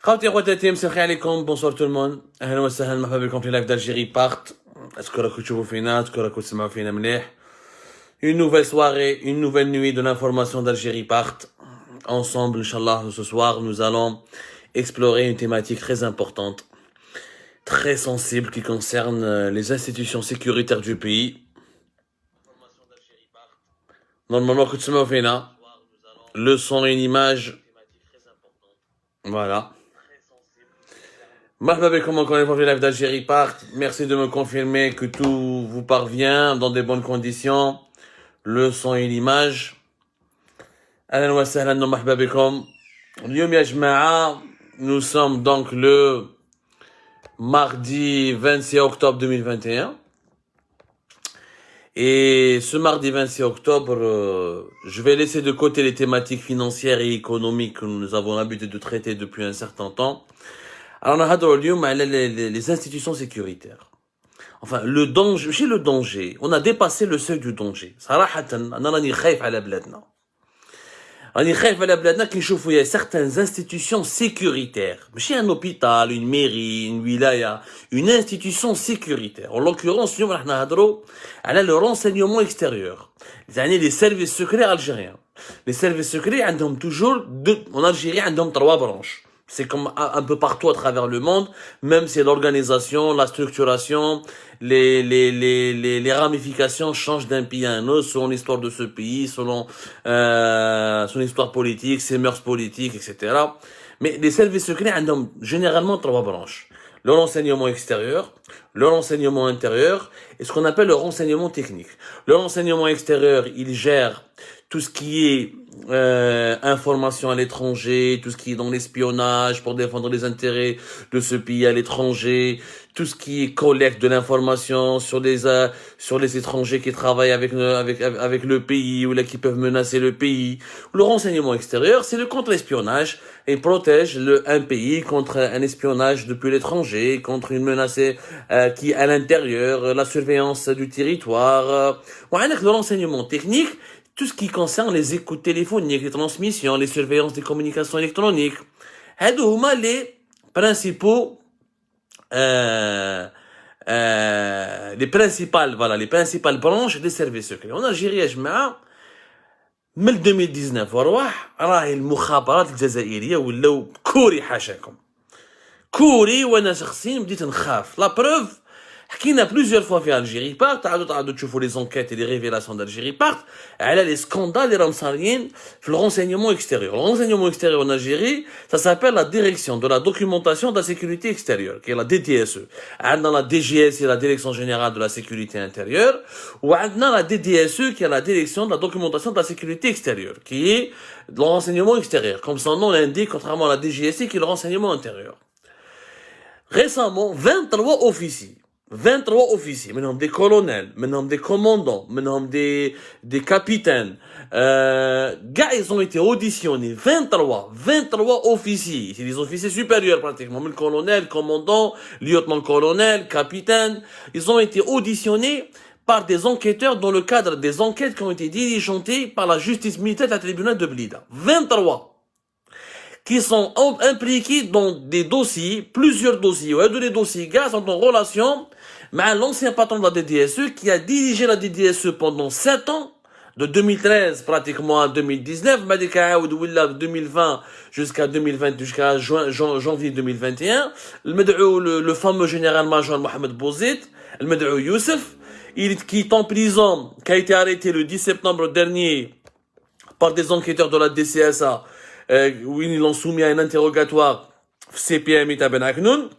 خواتي اخواتي مساء عليكم بونسوار تو المون اهلا وسهلا مرحبا بكم في لايف d'Algérie بارت اسكو راكم تشوفوا فينا اسكو راكم تسمعوا فينا مليح une nouvelle soirée une nouvelle nuit de l'information d'Algérie part ensemble inchallah ce soir nous allons explorer une thématique très importante très sensible qui concerne les institutions sécuritaires du pays normalement que تسمعوا فينا le son et une image voilà. Marhaba bekoum encore une fois le live d'Algérie part. Merci de me confirmer que tout vous parvient dans des bonnes conditions. Le son et l'image. Ahlan wa sahlan wa marhaba bekoum. اليوم يا جماعة, nous sommes donc le mardi 26 octobre 2021. Et ce mardi 26 octobre, je vais laisser de côté les thématiques financières et économiques que nous avons l'habitude de traiter depuis un certain temps. Alors, on a les institutions sécuritaires. Enfin, le danger, chez le danger, on a dépassé le seuil du danger. Sarahatan, on a khayf ala bladna. On a khayf ala bladna qui chauffe, il y a certaines institutions sécuritaires. Chez un hôpital, une mairie, une wilaya, une institution sécuritaire. En l'occurrence, nous, on a le renseignement extérieur. Les services secrets algériens. Les services secrets, en Algérie, ils ont 3 branches. C'est comme un peu partout à travers le monde, même si l'organisation, la structuration, les ramifications changent d'un pays à un autre selon l'histoire de ce pays, selon son histoire politique, ses mœurs politiques, etc. Mais les services secrets ont généralement 3 branches. Le renseignement extérieur, le renseignement intérieur et ce qu'on appelle le renseignement technique. Le renseignement extérieur, il gère tout ce qui est information à l'étranger, tout ce qui est dans l'espionnage pour défendre les intérêts de ce pays à l'étranger, tout ce qui est collecte de l'information sur les étrangers qui travaillent avec le pays ou là qui peuvent menacer le pays. Le renseignement extérieur, c'est le contre-espionnage et protège un pays contre un espionnage depuis l'étranger, contre une menace qui est à l'intérieur, la surveillance du territoire. Le renseignement technique, tout ce qui concerne les écoutes téléphoniques, les transmissions, les surveillances des communications électroniques. Hadou huma les principaux les principales branches des services secrets. En Algérie يا جماعة من 2019 وروح راهي المخابرات الجزائرية ولاو كوري حاشاكم. كوري وانا شخصيا بديت نخاف. La preuve حكينا plusieurs fois في Algérie part, تعالوا تشوفوا les enquêtes et les révélations d'Algérie part, على les scandales اللي راهم صاريين في le renseignement extérieur. Le renseignement extérieur en Algérie, ça s'appelle la direction de la documentation de la sécurité extérieure, qui est la DDSE. عندنا la DGS, qui est la direction générale de la sécurité intérieure, ou عندنا la DDSE, qui est la direction de la documentation de la sécurité extérieure, qui est le renseignement extérieur. Comme son nom l'indique, contrairement à la DGSE, qui est le renseignement intérieur. Récemment, 23 officiers, maintenant des colonels, maintenant des commandants, maintenant des capitaines, gars, ils ont été auditionnés, 23 officiers, c'est des officiers supérieurs pratiquement, même colonel, commandant, lieutenant-colonel, capitaine, ils ont été auditionnés par des enquêteurs dans le cadre des enquêtes qui ont été diligentées par la justice militaire de la tribunal de Blida. 23 qui sont impliqués dans des dossiers, plusieurs dossiers, ouais, des dossiers, gars, sont en relation avec l'ancien patron de la DDSE qui a dirigé la DDSE pendant 7 ans, de 2013 pratiquement à 2019, 2020 jusqu'à janvier 2021, le fameux général-major Mohamed Bouzid, le Med'ou Youssef, qui est en prison, qui a été arrêté le 10 septembre dernier par des enquêteurs de la DCSA, où ils l'ont soumis à un interrogatoire CPM Ben Aknoun,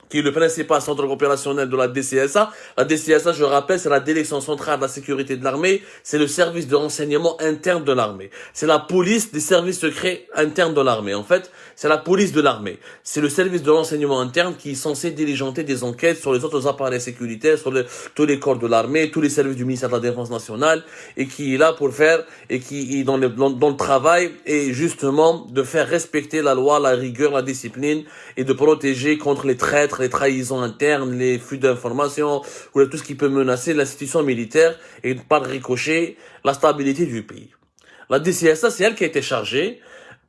qui est le principal centre opérationnel de la DCSA. La DCSA, je rappelle, c'est la Direction centrale de la sécurité de l'armée. C'est le service de renseignement interne de l'armée. C'est la police des services secrets internes de l'armée. En fait, c'est la police de l'armée. C'est le service de renseignement interne qui est censé diligenter des enquêtes sur les autres appareils sécuritaires, sur tous les corps de l'armée, tous les services du ministère de la Défense nationale, et qui est là pour faire, et qui est dans le travail, et justement, de faire respecter la loi, la rigueur, la discipline, et de protéger contre les traîtres, les trahisons internes, les fuites d'informations, ou tout ce qui peut menacer l'institution militaire et par ricochet la stabilité du pays. La DCSA, c'est elle qui a été chargée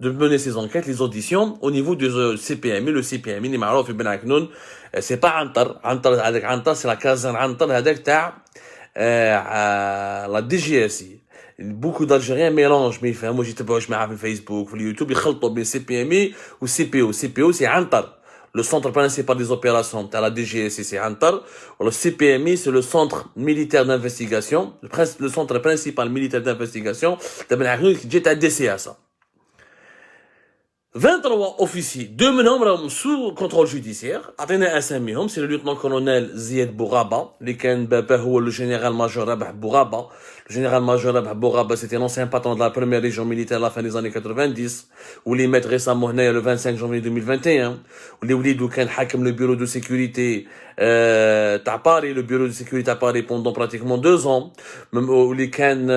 de mener ces enquêtes, les auditions au niveau du CPMI. Le CPMI, اللي معروف بن عكنون, c'est pas عنتر هذاك عنتر, c'est la caserne عنتر هذاك تاع la DGSI. Beaucoup d'Algériens mélangent, mais ils font, moi j'étais pas, je m'arrête Facebook, YouTube, ils خلطوا بين CPMI ou CPO. CPO, c'est عنتر. Le centre principal des opérations, à la DGSI, c'est Antar. Le CPMI, c'est le centre militaire d'investigation. Le centre principal militaire d'investigation. J'ai à DCA, ça. 23 officiers, 2 membres sous contrôle judiciaire. C'est le lieutenant-colonel Zied Bouraba, le général-major Rabah Bouraba. Le général-major Rabah Bouraba, c'était l'ancien patron de la première région militaire à la fin des années 90, où les maîtres récemment le 25 janvier 2021, où les Oulidou Ken Hakem, le bureau de sécurité à Paris, le bureau de sécurité à Paris pendant pratiquement 2 ans, même où les Ken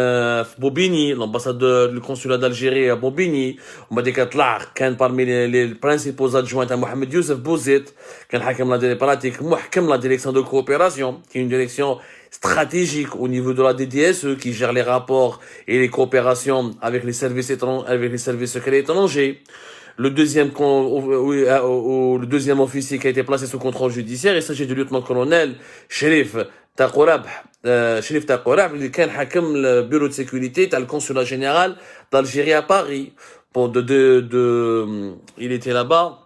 Bobigny, l'ambassadeur, le consulat d'Algérie à Bobigny, on m'a dit qu'un parmi les principaux adjoints à Mohamed Youssef Bouzid, qu'un Hakem la direction de coopération, qui est une direction stratégique au niveau de la DDSE, qui gère les rapports et les coopérations avec les services secrets étrangers. Le deuxième officier qui a été placé sous contrôle judiciaire, il s'agit du lieutenant-colonel Sherif Taqourab, qui est le bureau de sécurité, le consulat général d'Algérie à Paris. Il était là-bas,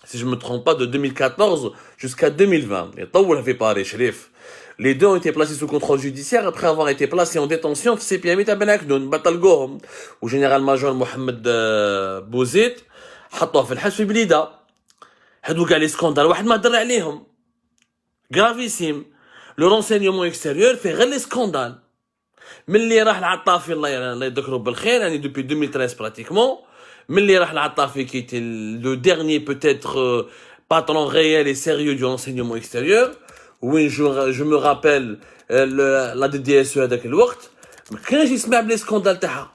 si je me trompe pas, de 2014 jusqu'à 2020. Et tant vous l'avez parlé, Sherif. Les deux ont été placés sous contrôle judiciaire après avoir été placés en détention في CPMI تاع بن عكنون بطلقوهم وجنرال ماجور محمد بوزيد حطوه في الحبس في بليده هادو كاع لي سكوندال واحد ما هضر عليهم غرافيسيم لو رونسينيومون اكستيريور فيه غير لي سكوندال ملي راح العطافي الله يذكره بالخير يعني دوبي 2013 براتيكمون ملي راح العطافي qui était le dernier peut-être patron réel et sérieux du renseignement extérieur. Oui, je me rappelle la DDSE هذاك الوقت ما كانش يسمع بلي سكوندال تاعها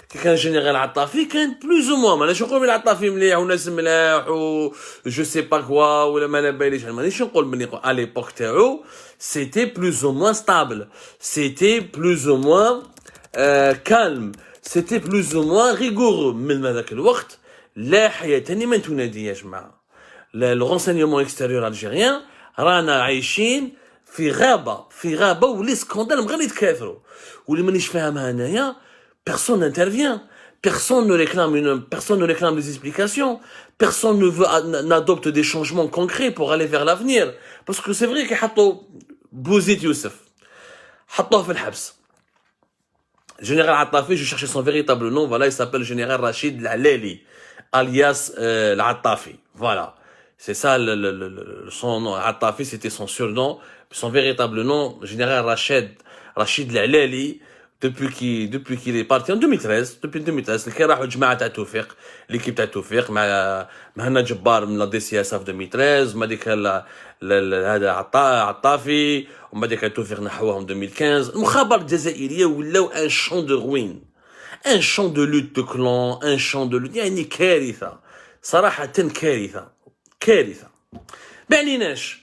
كي كان جينيرال عطافي كان بلوز او موان ماناش نقول بلي عطافي مليح وناس ملاح و جو سي با كوا ولا ما على باليش مانيش نقول ملي à l'époque تاعو c'était plus ou moins stable, c'était plus ou moins calme, c'était plus ou moins rigoureux. من هذاك الوقت لا حياة لمن تنادي يا جماعة. le renseignement extérieur algérien رانا عايشين في غابة ولي سكوندال مغير يتكاثروا واللي مانيش فاهمها انايا personne n'intervient, personne ne réclame des explications, personne n'adopte des changements concrets pour aller vers l'avenir. Parce que c'est vrai qu'ils Bouzid Youssef حطوه في الحبس. Général Attafi, je cherchais son véritable nom, voilà, il s'appelle Général Rachid L'Aleli, alias L'Attafi, voilà. C'est ça, son nom, Attafi, c'était son surnom. Son véritable nom, Général Rachid L'Aleli, depuis qu'il est parti en 2013, depuis 2013, اللي كان راحوا جماعة تاع توفيق، l'équipe تاع توفيق مع مهنا جبار من لا دي سي اس اف 2013، وما ديك هذا عطافي، وما ديك توفيق نحوهم 2015. المخابرات الجزائرية ولاو ان شون دو روين، ان شون دو لوت دو كلون، ان شون دو لوت، يعني كارثة، صراحة كارثة. ما عليناش،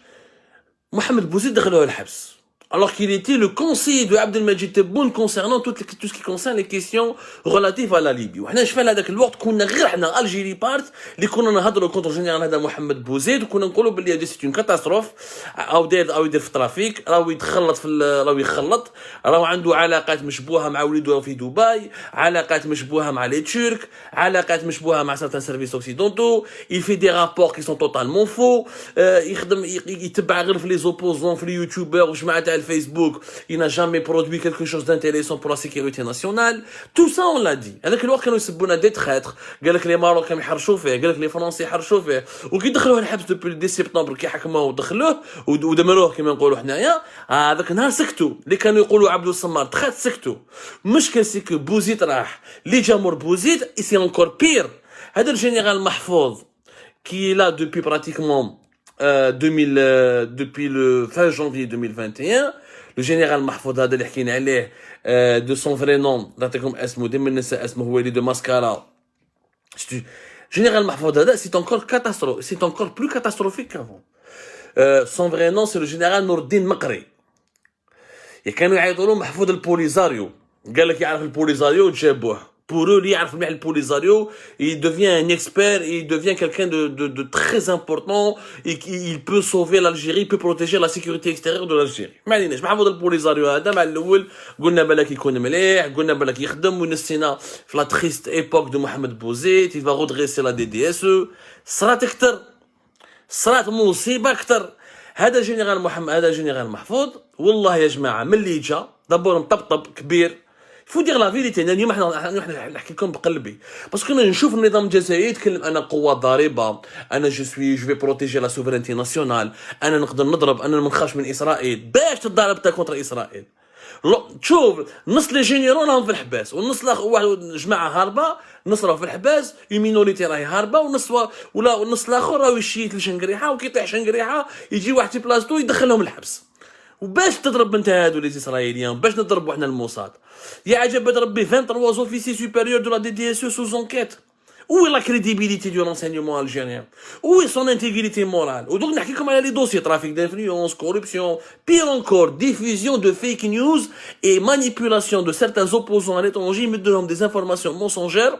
محمد بوزيد دخلوه الحبس. Alors qu'il était le conseiller de Abdelmajid Tebboune concernant tout ce qui concerne les questions relatives à la Libye. وحنا شفنا هذاك الوقت كنا غير حنا الجيري بارت اللي كنا نهضروا كونتر جينيرال هذا محمد بوزيد وكنا نقولوا باللي هذه سيت اون كاتاستروف او يدير في الترافيك راهو يخلط راهو عنده علاقات مشبوهه مع وليده في دبي، علاقات مشبوهه مع لي تشورك، علاقات مشبوهه مع certains services occidentaux. Il fait des rapports qui sont totalement faux. يتبع غير في لي زوبوزون في اليوتيوبر وجماعه تاع Facebook, il n'a jamais produit quelque chose d'intéressant pour la sécurité nationale. Tout ça, on l'a dit. هذاك الوقت كانوا يسبونا des traîtres. قال لك لي ماروكان يحرشوا فيه، قال لك لي فرنسي يحرشوا فيه. وكي دخلوه الحبس depuis 10 سبتمبر كي حكموه ودخلوه ودمروه كما نقولوا حنايا، هذاك النهار سكتوا. اللي كانوا يقولوا عبد الصمار تخات سكتوا. مشكل سي كو بوزيد راح. اللي جامور بوزيد سي انكور بير. هذا الجنرال محفوظ qui est là depuis pratiquement depuis le fin janvier 2021. Le général Mahfoud هذا اللي حكينا عليه de son vrai nom نعطيكم اسمه ديما النساء اسمه هو وليد ماسكارا. Général Mahfoud هذا c'est encore plus catastrophique qu'avant. Son vrai nom c'est le général Nourdine Maqri. كانوا يعيطوا له محفوظ البوليزاريو، قال لك يعرف البوليزاريو وجابوه pour eux, lui, يعرف مليح البوليزاريو, il devient un expert, il devient quelqu'un de très important, et il peut sauver l'Algérie, il peut protéger la sécurité extérieure de l'Algérie. ما عليناش محمود البوليزاريو هذا مع الاول قلنا بالك يكون مليح, قلنا بالك يخدم, ونسينا في لا triste époque de Mohamed Bouzid, il va redresser la DDSE, صرات اكثر, صرات مصيبه اكثر. هذا جنرال محمد, هذا جنرال محفوظ, والله يا جماعه من اللي جا دابور مطبطب كبير. فو دير لا فيريتي, اليوم احنا نحكي لكم بقلبي, باسكو انا نشوف النظام الجزائري يتكلم انا قوه ضاربه, انا جو في بروتيجي لا سوفرينتي ناسيونال, انا نقدر نضرب, انا ما نخافش من اسرائيل. باش تضارب انت كونتر اسرائيل؟ تشوف نص لي جينيرون راهم في الحباس, والنص واحد جماعه هاربه, نص راهو في الحباس, مينوريتي راهي هاربه, ولا النص الاخر راهو يشيت لشنقريحه, وكي يطيح شنقريحه يجي واحد في بلاصتو يدخلهم الحبس. وباش تضرب انت هادو لي اسرائيليين, باش نضربوا حنا الموساد؟ يا عجب ربي 23 officiers supérieurs de la DDSE sous enquête. Où est la crédibilité du renseignement algérien? Où est son intégrité morale? ودوك نحكي لكم على لي دوسي, trafic d'influence, corruption, pire encore, diffusion de fake news et manipulation de certains opposants à l'étranger. Ils mettent de des informations mensongères.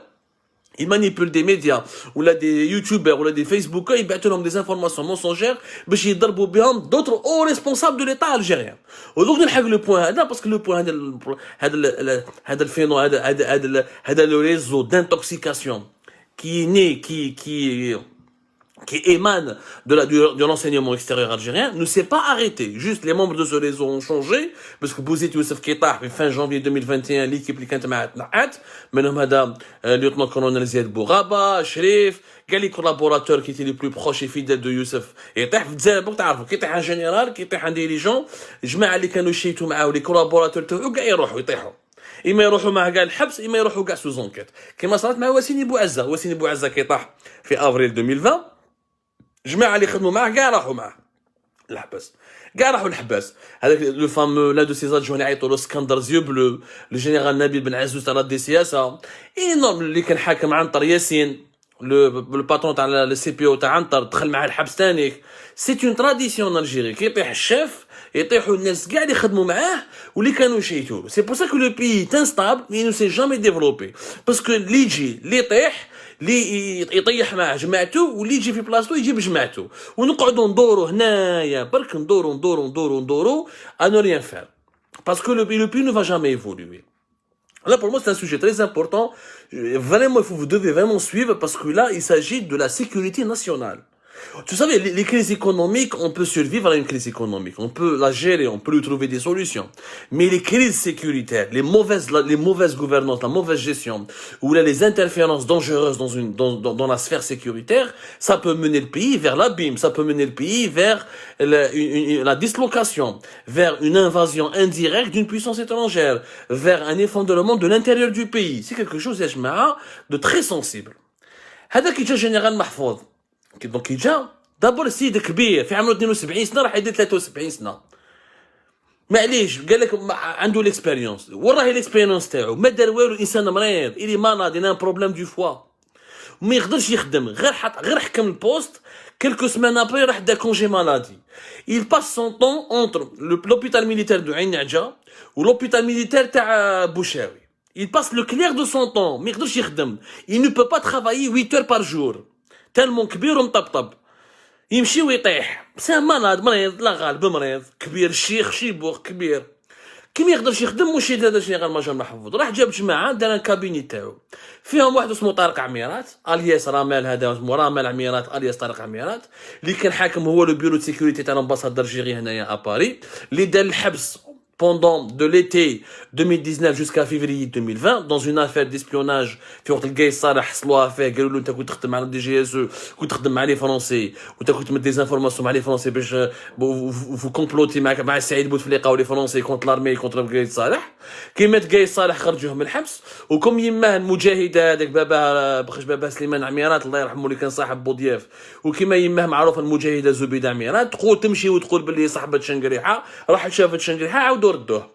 Ils manipulent des médias, ou là des youtubeurs, ou là des facebookers, ils battent des informations mensongères, باش يضربوا بهم d'autres hauts responsables de l'état algérien. ودوك نلحق لو بوين هذا, باسكو لو بوين هذا الفينو, هذا لو ريزو d'intoxication qui est né, qui émane de l'enseignement extérieur algérien, ne s'est pas arrêté. Juste les membres de ce réseau ont changé, parce que Bouzid Youssef qui est fin janvier 2021, l'équipe qui كانت معاه تنحت, منهم هذا lieutenant colonel زياد بوغابا, شريف, قال لي collaborateurs qui étaient les plus proches et fidèles de Youssef يطيح في الجزائر. بوك تعرفوا كي يطيح ان جنرال, كي يطيح ان ديريجون, الجماعه اللي كانوا يشيتوا معاه ولي كولابوراتور تاعو كاع يروحوا يطيحوا, اما يروحوا معاه كاع الحبس, اما يروحوا كاع سوز انكيت, كما صارت مع وسيني بوعزه. وسيني بوعزه كي طاح في افريل 2020, جماعه اللي خدموا معاه كاع راحوا معاه الحبس, كاع راحوا الحباس. هذاك لو فام لا دو سي زادجون يعيطوا له اسكندر زيو بلو, الجنرال نبيل بن عزوز تاع دي سياسه, اينورم اللي كان حاكم عنتر ياسين, لو باترون تاع السي بي او تاع عنتر, دخل معاه الحبس تانيك. سي اون تراديسيون الجيري, كي يطيح الشيف يطيحوا الناس كاع اللي خدموا معاه واللي كانوا يشيتوا. سي بور سا كو لو بيي تانستابل مي نو سي جامي ديفلوبي, باسكو اللي يجي اللي يطيح اللي يطيح مع جماعته, واللي يجي في بلاصتو يجيب جماعته, ونقعدوا ندوروا هنايا برك, ندوروا à ne rien faire, parce que le pays ne va jamais évoluer. Là, pour moi, c'est un sujet très important. Vraiment, vous devez vraiment suivre, parce que là, il s'agit de la sécurité nationale. Tu savez, les crises économiques, on peut survivre à une crise économique, on peut la gérer, on peut lui trouver des solutions. Mais les crises sécuritaires, les mauvaises gouvernances, la mauvaise gestion, ou là, les interférences dangereuses dans la sphère sécuritaire, ça peut mener le pays vers l'abîme, ça peut mener le pays vers la dislocation, vers une invasion indirecte d'une puissance étrangère, vers un effondrement de l'intérieur du pays. C'est quelque chose, يا جماعة, de très sensible. هذا كي جا جنرال محفوظ, دونك كي جا دابور السيد كبير في عمره 72 سنه, راح يدير 73 سنه. معليش, قال لك عنده ليكسبيريونس, وين راهي ليكسبيريونس تاعو؟ ما دار والو, انسان مريض, الي مالاد, ان بروبليم دو فوا, وما يقدرش يخدم, غير حكم البوست. quelques semaines après راح دا كونجي مالادي. il passe son temps entre l'hôpital militaire de عين نعجة و l'hôpital militaire تاع بوشاوي. il passe le clair de son temps, ما يقدرش يخدم. il ne peut pas travailler 8 heures par jour, تالمون كبير ومطبطب, يمشي ويطيح. سي مريض, لا غالب مريض كبير, شيخ شيبوخ كبير, كي ما يقدرش يخدم. وش هذا الجنرال ماجور محفوظ راح جاب جماعه, دار كابيني تاعو فيهم واحد اسمه طارق عميرات, الياس رامال, هذا اسمه رامال عميرات الياس طارق عميرات, اللي كان حاكم هو لو بيرو دو سيكوريتي تاع الامباساد الجيري هنايا اباري, اللي دار الحبس pendant de l'été 2019 jusqu'à février 2020 dans une affaire d'espionnage في وقت الجاي صالح حصلوها فيه, قالوا له انت كنت تخدم مع الدي جي اس او, كنت تخدم مع لي فرونسي, وانت كنت تمد دي انفورماسيون مع لي فرونسي باش فو كومبلوتي مع سعيد بوتفليقه ولي فرونسي كونت لارمي كونتر قايد صالح. كي مات قايد صالح خرجوه من الحبس, وكم يماه المجاهده هذاك بابا سليمان عميرات الله يرحمه اللي كان صاحب بوضياف, وكما يماه معروف المجاهده زبيده عميرات, تقول تمشي وتقول باللي صاحبه شنقريحه راحت شافت شنقريحه عاودوا ردوه.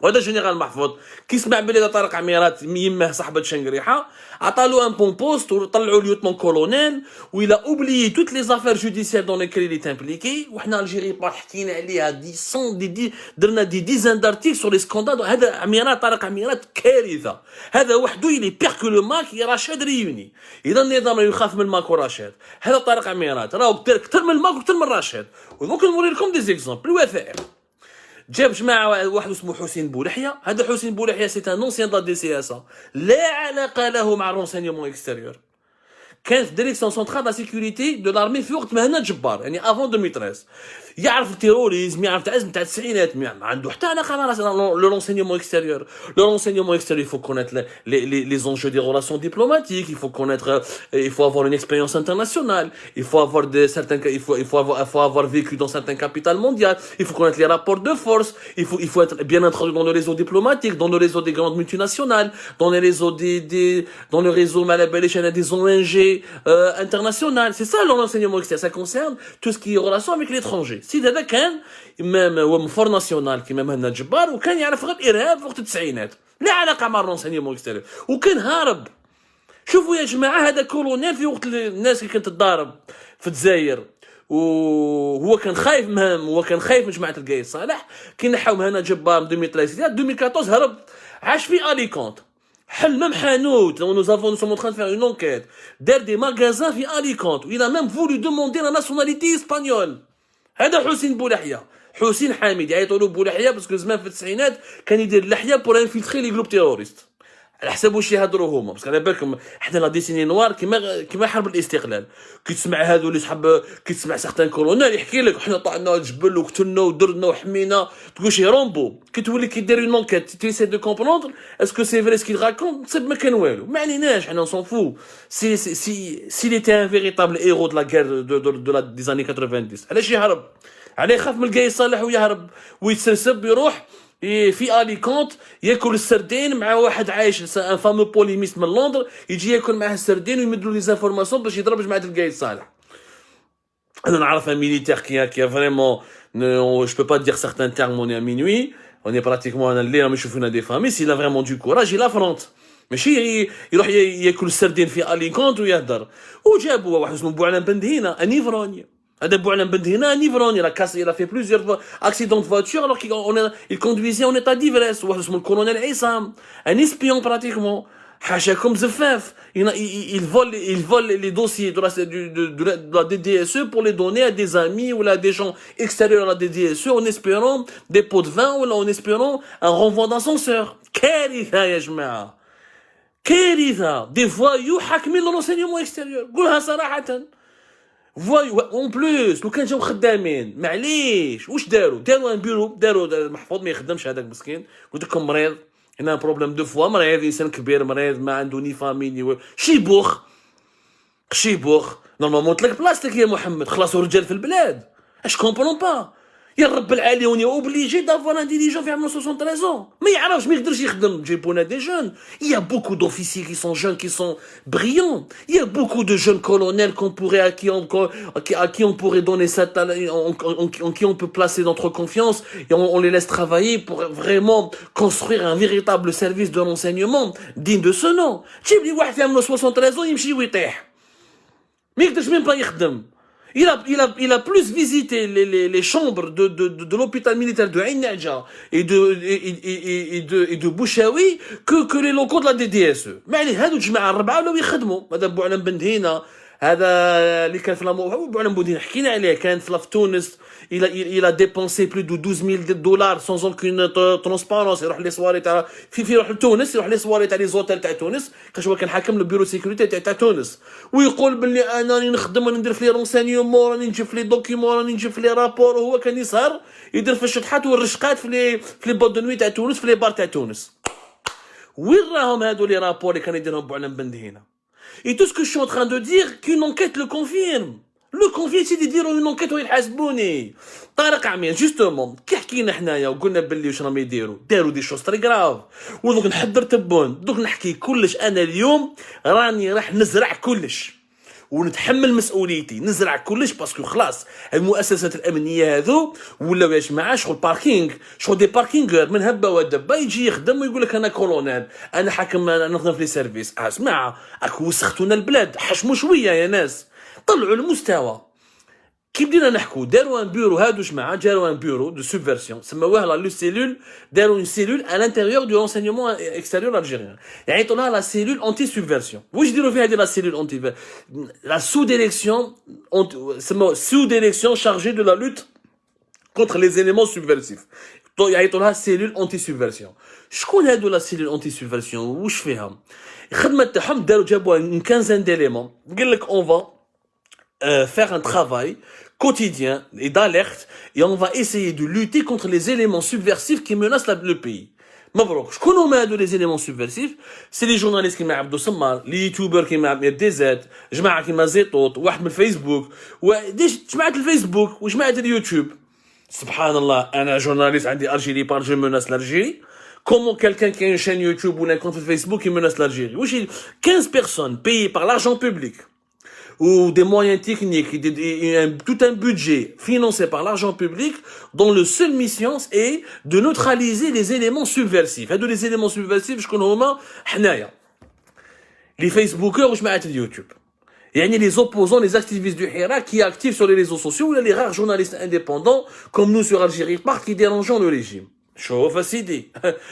وهذا جنرال محفوظ كيسمع بلي طارق عميرات يمه صاحبه شنقريحه عطالو ان بون بوست وطلعوا ليوتمون كولونيل ويلا اوبليي توت لي زافير جوديسيير دون ليكري لي تامبليكي وحنا الجيري با حكينا عليها درنا دي ديزان دارتيكل سور لي سكوندال. هذا عميرات طارق عميرات كارثه، هذا وحده يلي بيغ كو لو ماك رشاد ريوني. اذا النظام يخاف من ماك ورشاد، هذا طارق عميرات راهو اكثر من ماك واكثر من رشاد. وممكن نوري لكم دي زيكزامبل الوثائق. جاب جماعه واحد اسمه حسين بولحيه، هذا حسين بولحيه سي ان اونسيان دا دي سي اس لا علاقه له مع الرونسينيومون اكستيريور، كان في ديريكسيون سونترال لا سيكوريتي دو لارمي في وقت ما هنا جبار يعني افون 2013 يعرف التيروريزم، يعرف تعزم تاع التسعينات، ما عنده حتى علاقه مع لو رونسينيومون اكستيريور. لو رونسينيومون اكستيريور il faut connaître les enjeux des relations diplomatiques, il faut connaître il faut avoir une expérience internationale, il faut avoir il faut avoir vécu dans certaines capitales mondiales, il faut connaître les rapports de force, il faut être bien introduit dans le réseau diplomatique, dans le réseau des grandes multinationales, dans le réseau dans le réseau des ONG internationales. C'est ça le renseignement extérieur, ça concerne tout ce qui est relation avec l'étranger. سيد هذا كان هو مفر ناسيونال كيما مهنا جبار، وكان يعرف غير الارهاب في وقت التسعينات، لا علاقه مع الرونسينيومون اكستيريور، وكان هارب. شوفوا يا جماعه هذا كولونيل في وقت الناس اللي كانت تضارب في الجزائر وهو كان خايف مهم، هو كان خايف من جماعه القايد صالح كي نحاو مهنا جبار 2014 هرب عاش في اليكونت، حل ميم حانوت. nous sommes en train de faire une enquête دار دي ماغازان في اليكونت وإلا ميم فولو دوموندي لا ناسيوناليتي اسبانيول. هذا حسين بولحيه، حسين حامد يعيطوا له بولحيه باسكو زمان في التسعينات كان يدير اللحيه بور انفلتري لي جروب تيروريست على حساب واش يهضروا هما، باسكو على بالكم حنا لا ديسيني نوار كيما حرب الاستقلال. كي تسمع هذو اللي صحاب كي تسمع سيغتان كولونيل يحكي لك حنا طعنا الجبل وقتلنا ودرنا وحمينا، تقول شي رومبو. كي تولي كيدير اون انكيت تيسي دو كومبروندر اسكو سي فري سكي راكونت، تصيب ما كان والو، ما عليناش حنا نصون فو. سي لي تي ان فيريتابل هيرو دو لا غير دو لا دي زاني 90. علاش يهرب؟ عليه يخاف من القايد صالح ويهرب ويتسرسب يروح في اليكونت ياكل السردين مع واحد عايش ان فامو بوليميست من لندن، يجي ياكل معاه السردين ويمدلو لي زانفورماسيون باش يضرب جماعه القايد صالح. انا نعرف ان ميليتير كي فريمون جو بو با دير سيغتان تيرم اون مينوي اون براتيكمون انا الليله ما يشوفونا دي فامي سي لا فريمون دو كوراج لا فرونت، ماشي يروح ياكل السردين في اليكونت ويهدر. وجابوا واحد اسمه بوعلان بندهينا انيفروني، هذا بوعلان بندهينا نيفروني لا كاس il a fait plusieurs accidents de voiture alors qu'il conduisait en état d'ivresse. واحد اسمه الكولونيل عصام ان اسبيون براتيكمون حاشاكم زفاف. il vole les dossiers de la DDSE pour les donner à des amis ou à des gens extérieurs à la DDSE en espérant des pots de vin ou en espérant un renvoi d'ascenseur. كارثه يا جماعه كارثه. دي فوايو حاكمين للرونسينيومون اكستيريور، قولها صراحه. فوايو اون بلوس لو كان جاو خدامين معليش واش داروا ان بيرو، داروا محفوظ ما يخدمش هذاك مسكين، قلت لكم مريض هنا بروبليم دو فوا، مريض انسان كبير مريض ما عنده ني فامي ني شيبوخ نورمالمون تلك بلاصتك يا محمد، خلاصوا رجال في البلاد اش كومبرون با. يا رب العالي وني اوبليجي دافوار ان ديريجون في عمره 73 ما يعرفش ما يقدرش يخدم. جيبونا دي جون، il y a beaucoup d'officiers qui sont jeunes qui sont brillants, il y a beaucoup de jeunes colonels qu'on pourrait à qui on pourrait donner cette en qui on peut placer notre confiance et on les laisse travailler pour vraiment construire un véritable service de renseignement digne de ce nom. جيب لي واحد في عمره 73 يمشي ويطيح ما يقدرش même pas يخدم. Il a plus visité les chambres de l'hôpital militaire de Ain Nadja et de Bouchaoui que les locaux de la DDSE. ما عليه هادو الجماعه الربعه ولاو يخدموا. هذا بوعلان بندهينا هذا اللي كان في بوعلان بندهينا حكينا عليه، كان في تونس. Il a dépensé plus de 12 000 dollars sans aucune transparence. يروح لي صواري تاع يروح لتونس، يروح لي صواري تاع لي زوتيل تاع تونس، كاش هو كان حاكم البيرو سيكوريتي تاع تونس، ويقول باللي انا راني نخدم راني ندير في لي رونسينيومون راني نجيب في لي دوكيومون راني نجيب في لي رابور، وهو كان يسهر يدير في الشطحات والرشقات في لي بوت دو نوي تاع تونس في لي بار تاع تونس. وين راهم هادو لي رابور اللي كان يديرهم بوعلان بندهينا؟ Et tout ce que je suis en train de dire qu'une enquête le confirme. لو كونفي سيدي يديروا اون انكيت ويحاسبوني. طارق عمير جوستومون كي حكينا حنايا وقلنا باللي واش راهم يديروا، داروا دي شوز تري غراف. ودوك نحضر تبون دوك نحكي كلش. انا اليوم راني راح نزرع كلش ونتحمل مسؤوليتي نزرع كلش باسكو خلاص المؤسسات الامنيه هذو ولاو يا جماعه شغل باركينغ شغل دي باركينغر من هبه ودبه يجي يخدم ويقول لك انا كولونيل انا حاكم انا نخدم في لي سيرفيس اسمع اكو وسختونا البلاد حشموا شويه يا ناس طلعوا المستوى كي بدينا نحكوا داروا ان بيرو هادو جماعه داروا ان بيرو دو سوبفيرسيون سموها لا لو سيلول داروا اون سيلول ا لانتيريور دو لونسينيومون اكستيريور الجيريان يعني يعيطوا لها لا سيلول انتي سوبفيرسيون واش يديروا فيها هذه لا سيلول انتي لا سو ديريكسيون سموها سو ديريكسيون شارجي دو لا لوت contre les éléments subversifs يعيطوا لها سيلول انتي سوبفيرسيون شكون هادو لا سيلول انتي سوبفيرسيون واش فيها الخدمه تاعهم داروا جابوا ان كانزان ديليمون قال لك اون فا faire un travail quotidien et d'alerte et on va essayer de lutter contre les éléments subversifs qui menacent le pays. مبروك شكون هما هادو لي زيليمون سوبفيرسيف سي لي جورناليست كيما عبدو سمار لي يوتيوبر كيما عبد دي زاد جماعه كيما زيطوط واحد من الفيسبوك جماعه الفيسبوك وجماعه اليوتيوب سبحان الله انا جورناليست عندي الجيري بار جو مناس l'Algérie comment quelqu'un qui a une chaîne YouTube ou un compte Facebook qui menace l'Algérie واش 15 personnes payées par l'argent public ou des moyens techniques, tout un budget financé par l'argent public dont le seule mission est de neutraliser les éléments subversifs. هادو les éléments subversifs شكون هما حنايا les Facebookers ou جماعة اليوتيوب يعني les opposants, les activistes du Hirak qui actifs sur les réseaux sociaux ou les rares journalistes indépendants comme nous sur Algérie Part qui dérangeons le régime. شوف اسيدي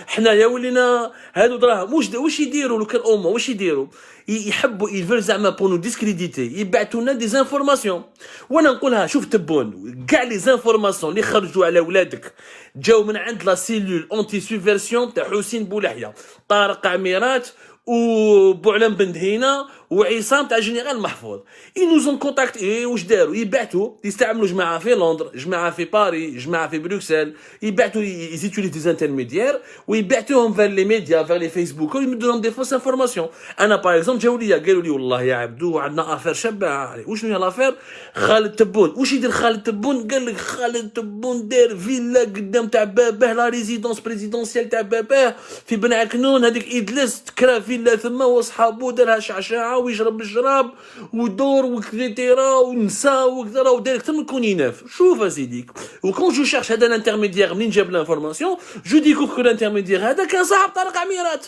حنايا ولينا هادو دراهم واش يديروا لو كان امه واش يديروا يحبوا يفل زعما بو نو ديسكريديتي يبعثوا لنا دي زانفورماسيون وانا نقولها شوف تبون كاع لي زانفورماسيون اللي خرجوا على ولادك جاو من عند لا سيلول انتي سوبفيرسيون تاع حسين بولحيه طارق عميرات وبوعلم بن دهينه وعصام تاع جنرال محفوظ ينوزون كونتاكت واش داروا يبعثوا يستعملوا جماعه في لندن جماعه في باري جماعه في بروكسل يبعثوا يزيتولي دي انترميديير ويبعثوهم فير لي ميديا فير لي فيسبوك ويمدوا لهم دي فوس انفورماسيون انا باغ اكزومبل جاو ليا قالوا لي والله يا عبدو عندنا افير شابه وشنو هي لافير خالد تبون واش يدير خالد تبون قال لك خالد تبون دار فيلا قدام تاع باباه لا ريزيدونس بريزيدونسيال تاع باباه في بن عكنون هذيك ادلس تكرا فيلا ثما وصحابو دارها شعشاعه ويشرب الشراب ودور وكثيرا ونسا وكذا ودار اكثر من كون يناف شوف اسيديك وكون جو شيرش هذا الانترميديير منين جاب لانفورماسيون جو ديكوفر كو الانترميديير هذا كان صاحب طارق عميرات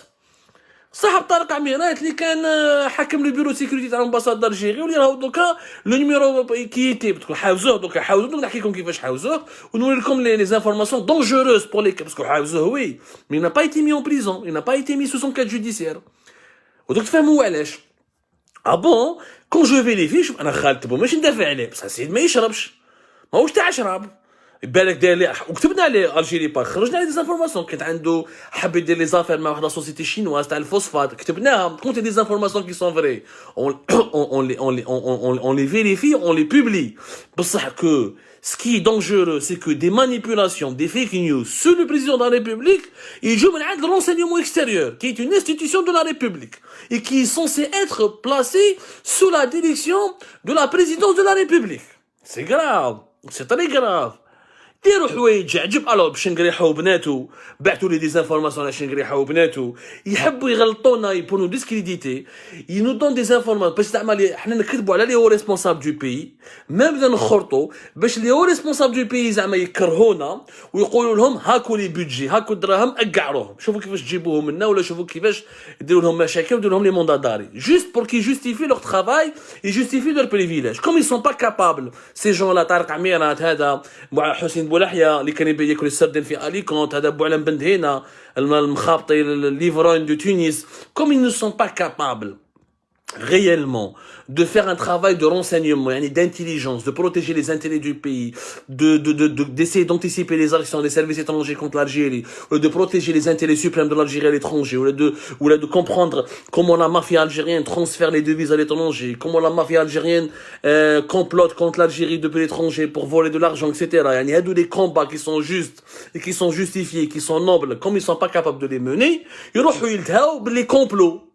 صاحب طارق عميرات اللي كان حاكم لو بيرو سيكوريتي تاع الامباساد دالجيري واللي راهو دوكا لو نيميرو كي تكون حاوزوه دوكا حاوزوه نحكي لكم كيفاش حاوزوه ونوري لكم لي زانفورماسيون دونجوروز بور لي باسكو حاوزوه وي مي n'a pas été mis en prison il n'a pas été mis sous son cadre judiciaire ودوك تفهموا علاش بون كون جو فيريفي شوف انا خالد تبون ماشي ندافع عليه بصح السيد ما يشربش ماهوش تاع شراب بالك داير لي وكتبنا عليه الجيري بار خرجنا عليه ديزانفورماسيون كانت عنده حب يدير لي زافير مع واحد لا سوسيتي شينواز تاع الفوسفات كتبناها كونت دي زانفورماسيون كي سون فري on les vérifie on les publie بصح que ce qui est dangereux c'est que des manipulations des fake news sur le président de la République يجوا من عند l'enseignement extérieur qui est une institution de la République et qui est censé être placé sous la direction de la présidence de la République c'est grave c'est très grave ديروا حوايج عجب الو باش نقريحو بناتو بعثوا لي ديزانفورماسيون عشان نقريحو بناتو يحبوا يغلطونا يبونو ديسكريديتي ينو دون ديزانفورماسيون باش زعما حنا نكذبوا على لي هو ريسبونسابل دو بي ميم بدا نخرطوا باش لي هو ريسبونسابل دو بي زعما يكرهونا ويقولوا لهم هاكو لي بودجي هاكو الدراهم اقعروهم شوفوا كيفاش تجيبوهم لنا ولا شوفوا كيفاش ديروا لهم مشاكل وديروا لهم لي موندا داري جوست بور كي جوستيفي لور ترافاي يجوستيفي لور بريفيليج كوم يسون با كابابل سي جون لا طارق عميرات هذا حسين بولحيه اللي كان يبي ياكل السردين في اليكونت هذا بوعلم بن دهينه المخابطي ليفرون دو تونس comme ils ne sont pas capables réellement de faire un travail de renseignement يعني d'intelligence de protéger les intérêts du pays d'essayer d'anticiper les actions des services étrangers contre l'Algérie ou de protéger les intérêts suprêmes de l'Algérie à l'étranger ou de comprendre comment la mafia algérienne transfère les devises à l'étranger comment la mafia algérienne complote contre l'Algérie depuis l'étranger pour voler de l'argent etc يعني هادو des combats qui sont justes et qui sont justifiés qui sont nobles comme ils sont pas capables de les mener يروحوا يلتهاو باللي complots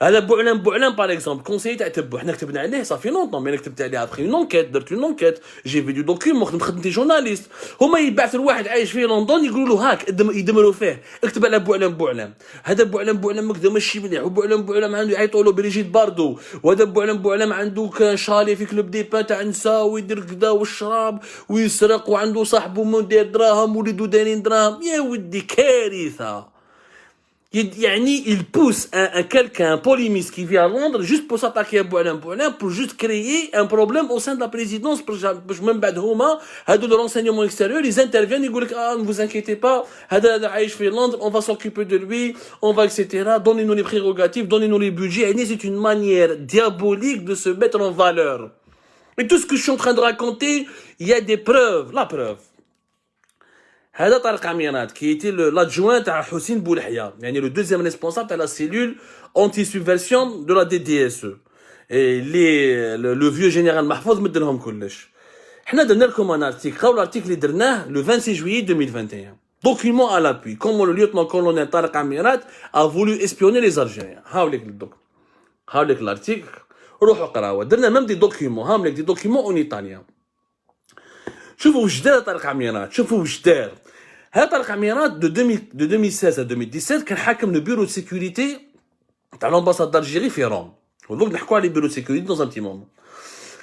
هذا بوعلم par exemple conseiller تاع تبع حنا كتبنا عليه صافي لونطون مي انا كتبت عليه ابخي اون انكيت درت اون انكيت جي في دو دوكيومون خدمتي جورناليست هما يبعثوا لواحد عايش في لندن يقولوا له هاك يدمروا فيه اكتب على بوعلم هذا بوعلم مكذا ماشي مليح وبوعلم عنده يعيطوا له بريجيت باردو وهذا بوعلم عنده كان شالي في كلوب دي بان تاع نساء ويدير كذا والشراب ويسرق وعنده صاحبه مدير دراهم وليدو دايرين دراهم يا ودي كارثه يعني il pousse quelqu'un, un polémiste qui vient à Londres juste pour s'attaquer à Boualem, pour juste créer un problème au sein de la présidence. Même بعد هما هادو de l'enseignement extérieur, ils interviennent, ils disent ah ne vous inquiétez pas, هذا عايش في Londres, on va s'occuper de lui, on va etc. Donnez-nous les prérogatives, donnez-nous les budgets. Et c'est une manière diabolique de se mettre en valeur. Et tout ce que je suis en train de raconter, il y a des preuves, la preuve. هذا طارق عميرات qui était l'adjoint تاع حسين بولحيا يعني le deuxième responsable de la cellule anti-subversion de la DDSE et le vieux général محفوظ مدلهم كلش حنا درنا لكم un article قراو l'article اللي درناه le 26 juillet 2021 document à l'appui comment le lieutenant-colonel طارق عميرات a voulu espionner les Algériens هاوليك الدوك هاوليك l'article روحوا قراوه درنا même des documents هاوليك des documents en italien شوفوا واش دار طارق عميرات شوفوا واش دار هذا طارق عميرات de 2016 à 2017 كان حاكم le bureau de sécurité تاع l'ambassade d'Algérie في روم ودوك نحكوا على bureau de sécurité dans un petit moment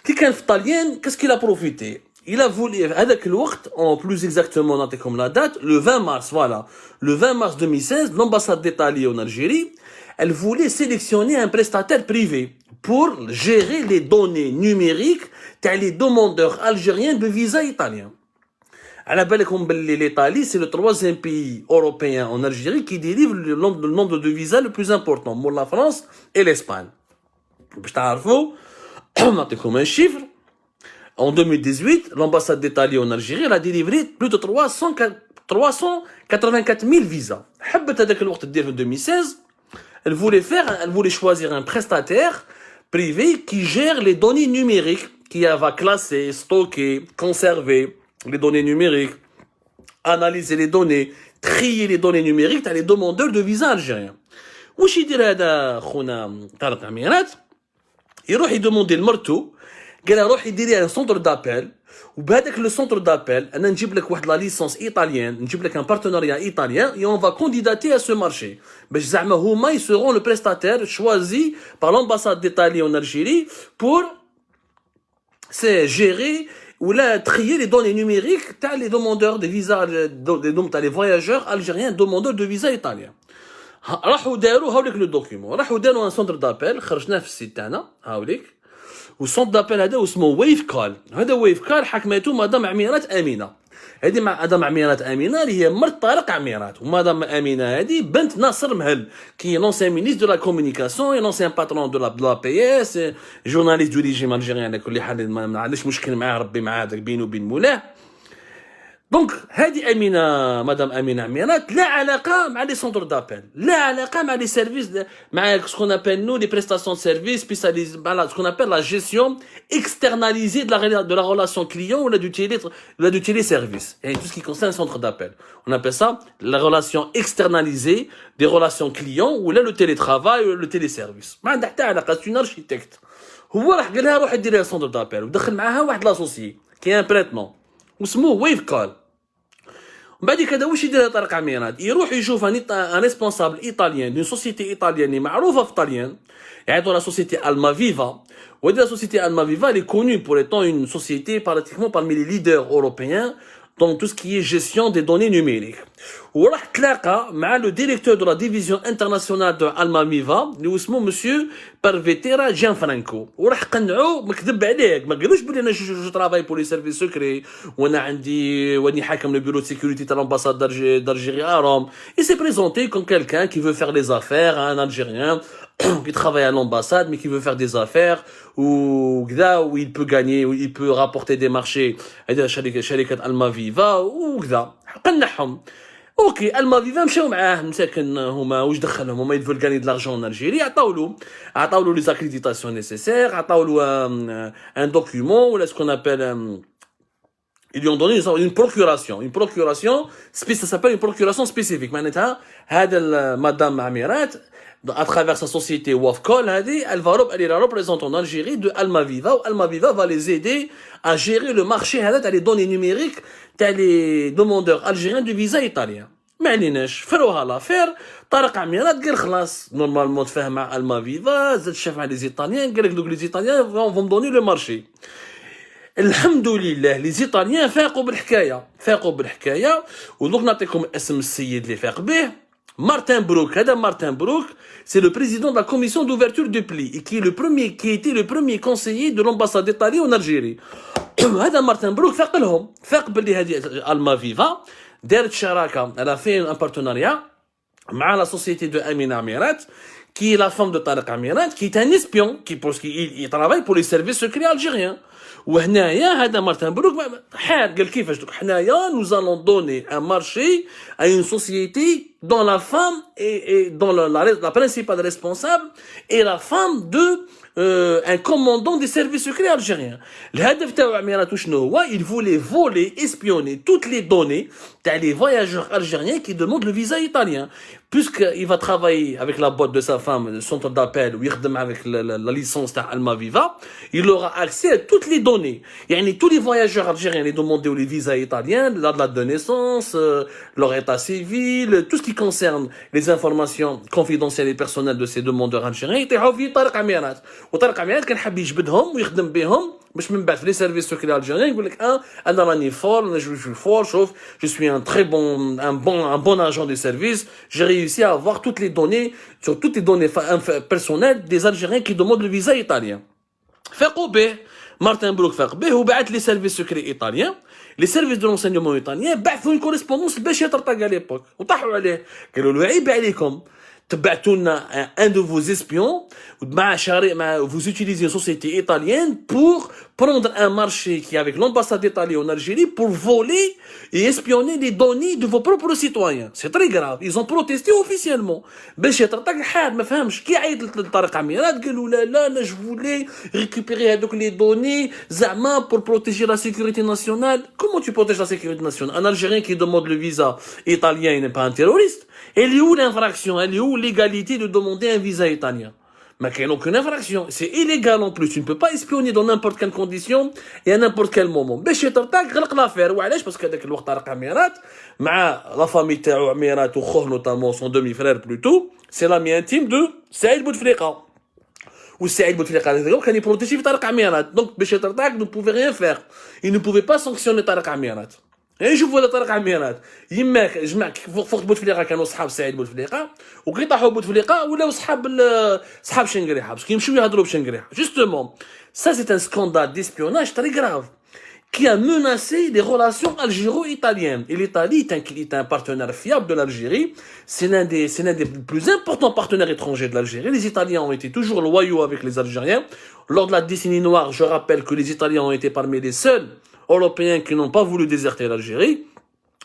كي كان في طاليان qu'est-ce qu'il a profité il a voulu هذاك الوقت en plus exactement نعطيكم la date le 20 mars voilà le 20 mars 2016 l'ambassade d'Italie en Algérie elle voulait sélectionner un prestataire privé pour gérer les données numériques تاع les demandeurs algériens de visa italien. على بالكم باللي l'Italie c'est le troisième pays européen en Algérie qui délivre le nombre de visas le plus important pour la France et l'Espagne. باش تعرفوا نعطيكم un chiffre en 2018 l'ambassade d'Italie en Algérie elle a délivré plus de 384 000 visas. حبت هذاك الوقت دير في 2016 elle voulait choisir un prestataire privé qui gère les données numériques qui va classer, stocker, conserver les données numériques, analyser les données, trier les données numériques dans les demandeurs de visa algériens. واش يدير هذا خونا طارق عميرات يروح يدوموندي لمرتو قال لها روحي ديري ان سونتر دابيل وبهذاك لو سونتر دابيل انا نجيب لك واحد لا ليسونس ايطاليان نجيب لك ان بارتناريا ايطاليان et on va candidater à ce marché باش زعما هما ils seront le prestataire choisi par l'ambassade d'Italie en Algérie pour c'est gérer ou là trier les données numériques تاع les demandeurs de visa تاع les voyageurs algériens demandeurs de visa italien. راحوا داروا هاوليك لو دوكيومون راحوا داروا ان سونتر دابيل خرجناه في السيت تاعنا هاوليك والسونتر دابيل هذا اسمه ويف كال هذا ويف كال حكمته مدام عميرات امينه هذه مدام عميرات امينه اللي هي مرت طارق عميرات ومدام امينه هذه بنت ناصر مهل كي لونسيان مينيستر دو لا كومونيكاسيون لونسيان باترون دو لا بي اس جورناليست دو ريجيم الجيريان على كل حال ما عنديش مشكل معاه ربي معاه داك بينه وبين مولاه. دونك هذه امينه مدام امينه عميرات لا علاقه مع لي سونتر دابيل لا علاقه مع لي سيرفيس مع سكون ابل نو لي بريستاسيون سيرفيس سبيسياليز مع سكون ابل لا جيستيون اكسترناليزي de la relation client ou du téléservice et tout ce qui concerne un centre d'appel on appelle ça la relation externalisée des relations clients ou là le télétravail ou le téléservice ما عندها حتى علاقه سي اركيتكت هو راح قال لها روحي ديري سونتر دابيل ودخل معاها واحد لاسوسيي كي ان بريتمون واسمه ويف كال. بعد كذا واش يدير طارق عميرات يروح يشوف ان ريسبونسابل ايطاليان دون سوسيتي ايطاليانيه معروفه في طاليان يعيطوا لا سوسيتي الما فيفا وهذه لا سوسيتي الما فيفا اللي كوني بور ايتون اون سوسيتي pratiquement parmi les leaders européens dans tout ce qui est gestion des données numériques. وراح تلاقى مع لو ديريكتور دو لا ديفيزيون انترناسيونال دو الما فيفا اللي اسمه مسيو بارفيتيرا جان فرانكو وراح قنعو مكذب عليك ما قالوش بلي انا جو ترافاي بور لي سيرفيس سكري وانا عندي واني حاكم لو بيرو دو سيكوريتي تاع l'ambassade d'Algérie à Rome. Il s'est présenté comme quelqu'un qui veut faire les affaires un Algérien qui travaille à l'ambassade mais qui veut faire des affaires ou كذا où il peut gagner où il peut rapporter des marchés هذا شركه الما فيفا وكذا قنعهم. اوكي الما فيفا مشاو معاه مساكن هما واش دخلهم هما يدفوا غاني د لارجون الجيري عطاو له لي زاكريديتاسيون نيسيسير عطاو له ان دوكيومون ولا سكون ابل ils lui ont donné une procuration ça s'appelle une procuration spécifique معناتها هذا مدام عميرات à travers sa société Wafcol, elle est la représentante en Algérie de Almaviva. Almaviva va les aider à gérer le marché les données numériques des demandeurs algériens de visa italien. ما عليناش فروها لافير طارق عميرات قال خلاص نورمالمون تفاهم مع المافيفا زاد شاف مع لي زيطاليان قال لك دوك لي زيطاليان فون دوني لو مارشي. الحمد لله لي زيطاليان فاقوا بالحكايه ودوك نعطيكم اسم السيد اللي فاق به Martin Brook. Martin Brook, c'est le président de la commission d'ouverture du pli et qui a été le premier conseiller de l'ambassade d'Italie en Algérie. Martin Brook فاق باللي هذه المافيفا دارت شراكه. Elle a fait un partenariat مع la société de Amina Amirat qui est la femme de Tariq Amirat qui est un espion qui travaille pour les services secrets algériens. وهنايا هذا مارتن بروك قال كيفاش دوك حنايا nous allons donner un marché à une société dont la femme et dont la principale responsable est la femme de un commandant des services secrets algériens. الهدف تاع عميرات شنو هو؟ Il voulait voler, espionner toutes les données تاع les voyageurs algériens qui demandent le visa italien. Puisqu'il va travailler avec la boîte de sa femme, le centre d'appel, ou avec la licence تاع Almaviva, il aura accès à toutes les données. يعني tous les voyageurs algériens les demander les visas italiens, la date de naissance, leur état civil, tout ce qui concerne les informations confidentielles et personnelles de ces demandeurs algériens, يطيحوا في طارق عميرات. وطارق عميرات كان حاب يجبدهم ويخدم بهم باش من بعد في لي سيرفيس سكري الجيريان يقول لك انا راني فور انا جو فور شوف جو سوي un bon agent de service, j'ai réussi à avoir toutes les données sur toutes les données personnelles des Algériens qui demandent le visa italien. فاقوا به مارتن بروك فاق به وبعث لي سيرفيس سكري ايطاليان لي سيرفيس دو لونسينيومون ايطاليان بعثوا une correspondance باش يطرطق على ليبوك وطاحوا عليه قالوا له عيب عليكم تبعتوا لنا un de vos espions vous utilisez une société italienne pour prendre un marché qui est avec l'ambassade d'Italie en Algérie pour voler et espionner les données de vos propres citoyens. C'est très grave. Ils ont protesté officiellement. باش يطرطق الحال ما فهمش كي عيط لطارق عميرات قالوا لا je voulais récupérer هذوك les données زعما pour protéger la sécurité nationale. Comment tu protèges la sécurité nationale? Un Algérien qui demande le visa italien il n'est pas un terroriste. Elle est où l'infraction? Elle est où l'égalité de demander un visa italien? Mais qu'il n'y a aucune infraction. C'est illégal en plus. Tu ne peux pas espionner dans n'importe quelle condition et à n'importe quel moment. باش يطرطق غلق l'affaire. وعلاش؟ parce que هذاك الوقت طارق عميرات مع la famille تاعو عميرات وخوه notamment son demi-frère plutôt, c'est l'ami intime de سعيد بوتفليقة. وسعيد بوتفليقة هذاك كان يبروتيجي في طارق عميرات. Donc باش يطرطق ne pouvait rien faire. Il ne pouvait pas sanctionner طارق عميرات. يشوفوا هذا طارق عميرات يماك جمع فوق بوتفليقه كانوا صحاب سعيد بوتفليقه وكي طاحوا بوتفليقه ولاو صحاب شنقريحه باسكو يمشيو يهضروا بشنقريحه جوستومون ça c'est un scandale d'espionnage très grave qui a menacé les relations algéro-italiennes. Et l'Italie est un partenaire fiable de l'Algérie. C'est l'un des plus importants partenaires étrangers de l'Algérie. Les Italiens ont été toujours loyaux avec les Algériens. Lors de la décennie noire, je rappelle que les Italiens ont été parmi les seuls Européens qui n'ont pas voulu déserter l'Algérie.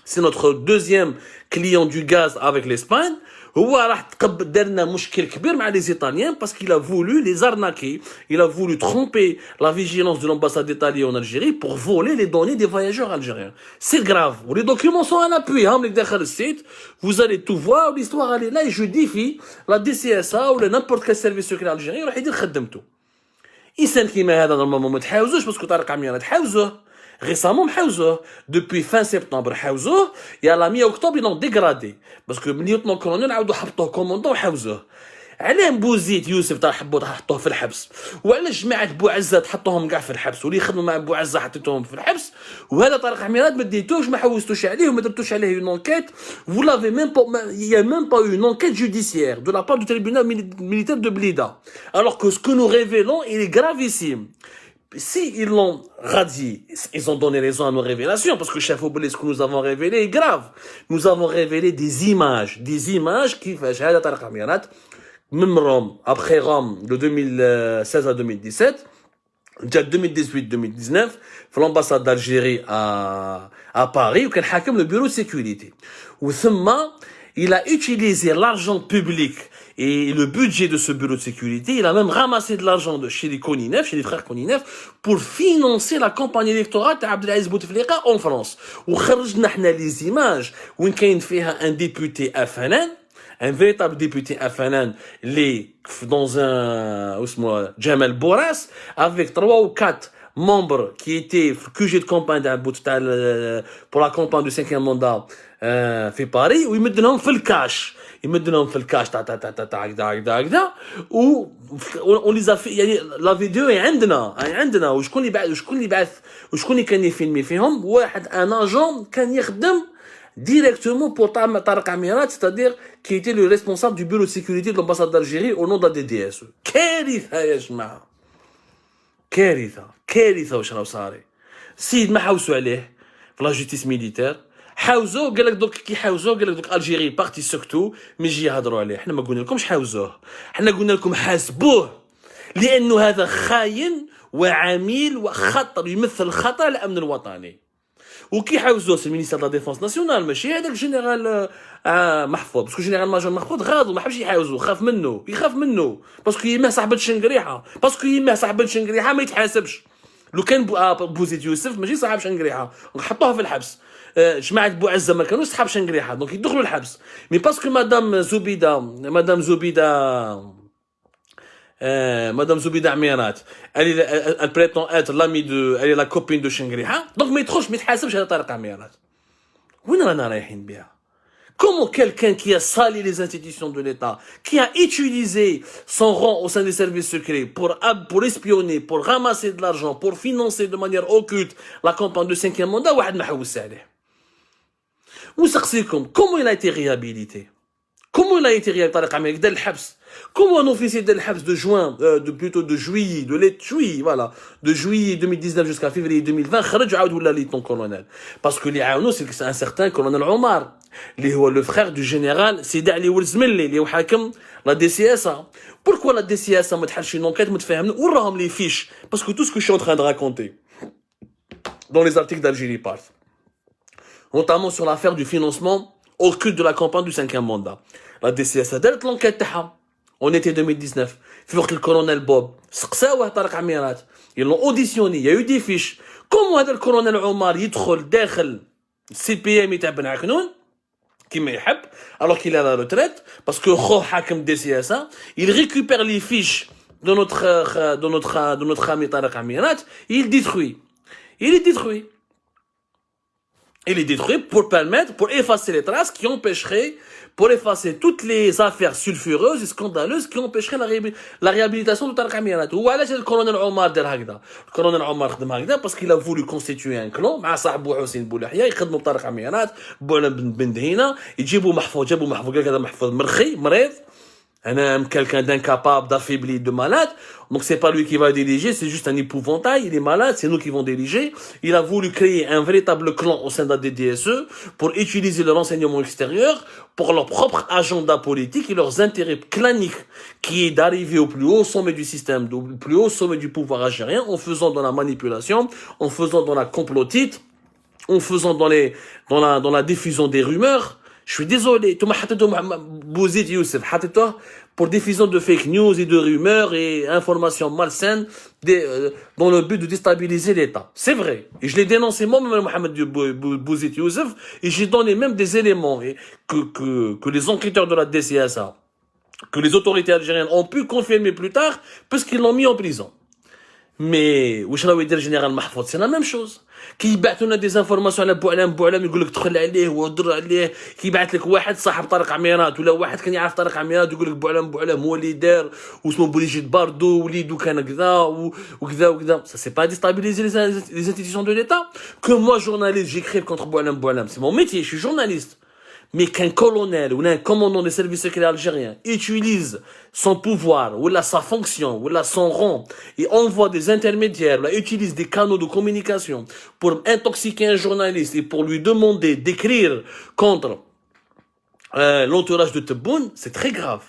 C'est notre deuxième client du gaz avec l'Espagne. هو راح دارنا مشكل كبير مع les Italiens parce qu'il a voulu les arnaquer. Il a voulu tromper la vigilance de l'ambassade d'Italie en Algérie pour voler les données des voyageurs algériens. C'est grave. Les documents sont en appui. Vous allez tout voir. L'histoire elle est là et je défie la DCSA ou n'importe quel service secret algérien راح يدير خدمته. إنسان كيما هذا نورمالمون ما تحاوزوش باسكو طارق عميرة تحاوزوه. Récemment, depuis fin septembre, et à la mi-octobre, ils l'ont dégradé. Parce que le lieutenant-colonel a dit commandant علاه بوزيد يوسف تاع حبوا حطوه في الحبس وعلاش جماعه بوعزه تحطوهم كاع في الحبس واللي يخدموا مع بوعزه حطيتوهم في الحبس وهذا طارق عميرات ما ديتوش ما حوستوش عليه وما درتوش عليه une enquête vous l'avez même pas il y a même pas eu une enquête judiciaire de la part du tribunal militaire de Blida alors que ce que nous révélons il est gravissime. Si ils l'ont radié, ils ont donné raison à nos révélations, parce que chef Oblé, ce que nous avons révélé est grave. Nous avons révélé des images qui font Shahada Tariq Amirat, même Rome, après Rome, de 2016 à 2017, déjà 2018-2019, l'ambassade d'Algérie à Paris, où il a le bureau de sécurité. Où il a utilisé l'argent public et le budget de ce bureau de sécurité, il a même ramassé de l'argent chez les frères Koninef, pour financer la campagne électorale d'Abdelaziz Bouteflika en France. Où خرجنا حنا les images où il y a un député FNN, un véritable député FNN, dans un, Jamal Bourras, avec 3 ou 4 membres qui étaient QG de campagne pour la campagne du 5e mandat في باريس ويمدنهم في الكاش و on les a fait يعني لا فيديو عندنا وشكون اللي كان يفيلمي فيهم واحد ان اجون كان يخدم directement pour Tariq Amirat, c'est-à-dire qui était le responsable du bureau de sécurité de l'ambassade d'Algérie au nom de la DDSE. كارثة يا جماعة كارثة واش راه صاري سيد ما حاوسوا عليه في لا جوستيس ميليتير حاوزوه قال لك دوك كي حاوزوه قال لك دوك الجيري بارتي سكتو مي يجي يهضروا عليه حنا ما قلنا لكمش حاوزوه حنا قلنا لكم حاسبوه لانه هذا خاين وعميل وخطر يمثل خطر على الامن الوطني وكي حاوزوه سي المينيستير دو لا ديفونس ناسيونال ماشي هذاك جينيرال محفوظ باسكو جينيرال ماجور محفوظ غاضو ما حبش يحاوزوه يخاف منه باسكو يماه صاحب الشنقريحه ما يتحاسبش لو كان بوزيد يوسف ماشي صاحب شنقريحه نحطوه في الحبس جماعه بوعزه ما كانوش صحاب شنقريحه دونك يدخلوا الحبس مي باسكو مدام زبيده عميرات elle prétend être l'amie de elle est la copine de شنقريحه دونك ما يدخلش ما يتحاسبش على طارق عميرات وين رانا رايحين بها Comment quelqu'un qui a sali les institutions de l'État, qui a utilisé son rang au sein des services secrets pour espionner, pour ramasser de l'argent, pour financer de manière occulte la campagne de 5e mandat, واحد ما حوس عليه. ونسقسيكم comment il a été réhabilité? Comment il a été réhabilité طارق عميرات دار الحبس? Comment un officier de l'Habs de juin, de juillet, de juillet 2019 jusqu'à février 2020, خرج عاود ولا lieutenant colonel. Parce que les عاونو c'est un certain colonel Omar, اللي هو le frère du général سيدي علي ولزملي اللي هو حاكم la DCSA. Pourquoi la DCSA ما تحلش une enquête متفاهمين وراهم les fiches? Parce que tout ce que je suis en train de raconter dans les articles d'Algérie Part, notamment sur l'affaire du financement occulte de la campagne du 5e mandat. La DCSA دارت l'enquête تاعها. En été 2019, le colonel Bob, ils l'ont auditionné, il y a eu des fiches. Comment le colonel Omar يدخل داخل CPM تاع بن عكنون كيما يحب alors qu'il est à la retraite parce que خو حاكم DCSA, il récupère les fiches de notre ami Tariq Amirat, il les détruit pour effacer les traces qui empêcheraient, pour effacer toutes les affaires sulfureuses et scandaleuses qui empêcheraient la réhabilitation de Tariq Amirat. Ou alors le colonel Omar دار هكذا. Le colonel Omar خدم هكذا parce qu'il a voulu constituer un clan مع صاحبو حسين بولحية يخدموا بطارق عميرات بوعلم بن دهينة جابوا محفوظ قال هذا محفوظ مريض un quelqu'un d'incapable, d'affaibli, de malade. Donc c'est pas lui qui va diriger, c'est juste un épouvantail, il est malade, c'est nous qui vont diriger. Il a voulu créer un véritable clan au sein de la DDSE pour utiliser le renseignement extérieur pour leur propre agenda politique et leurs intérêts claniques qui est d'arriver au plus haut sommet du système, au plus haut sommet du pouvoir algérien en faisant dans la manipulation, en faisant dans la complotite, en faisant dans la diffusion des rumeurs. Je suis désolé, tu m'as حطيته Bouzid Youssef, حطيته pour diffusion de fake news et de rumeurs et informations malsaines dans le but de déstabiliser l'État. C'est vrai. Et je l'ai dénoncé moi-même, Mohamed Bouzid Youssef, et j'ai donné même des éléments que les enquêteurs de la DCSA, que les autorités algériennes ont pu confirmer plus tard, puisqu'ils l'ont mis en prison. Mais, واش راهو يدير جنرال محفوظ سي لا ميم شوز كيبعثوا لنا دي انفورماسيون على بوعلام يقول لك دخل عليه ودر عليه كيبعث لك واحد صاحب طارق عميرات ولا واحد كان يعرف طارق عميرات يقول لك بوعلام هو اللي دار واسمه بوليجيت باردو وليدو كان كذا وكذا ça c'est pas déstabiliser les institutions de l'État que moi journaliste j'écris contre boualam c'est mon métier je suis journaliste. Mais qu'un colonel ou un commandant des services secrets algériens utilise son pouvoir ou sa fonction ou son rang et envoie des intermédiaires, ou utilise des canaux de communication pour intoxiquer un journaliste et pour lui demander d'écrire contre l'entourage de Tebboune, c'est très grave.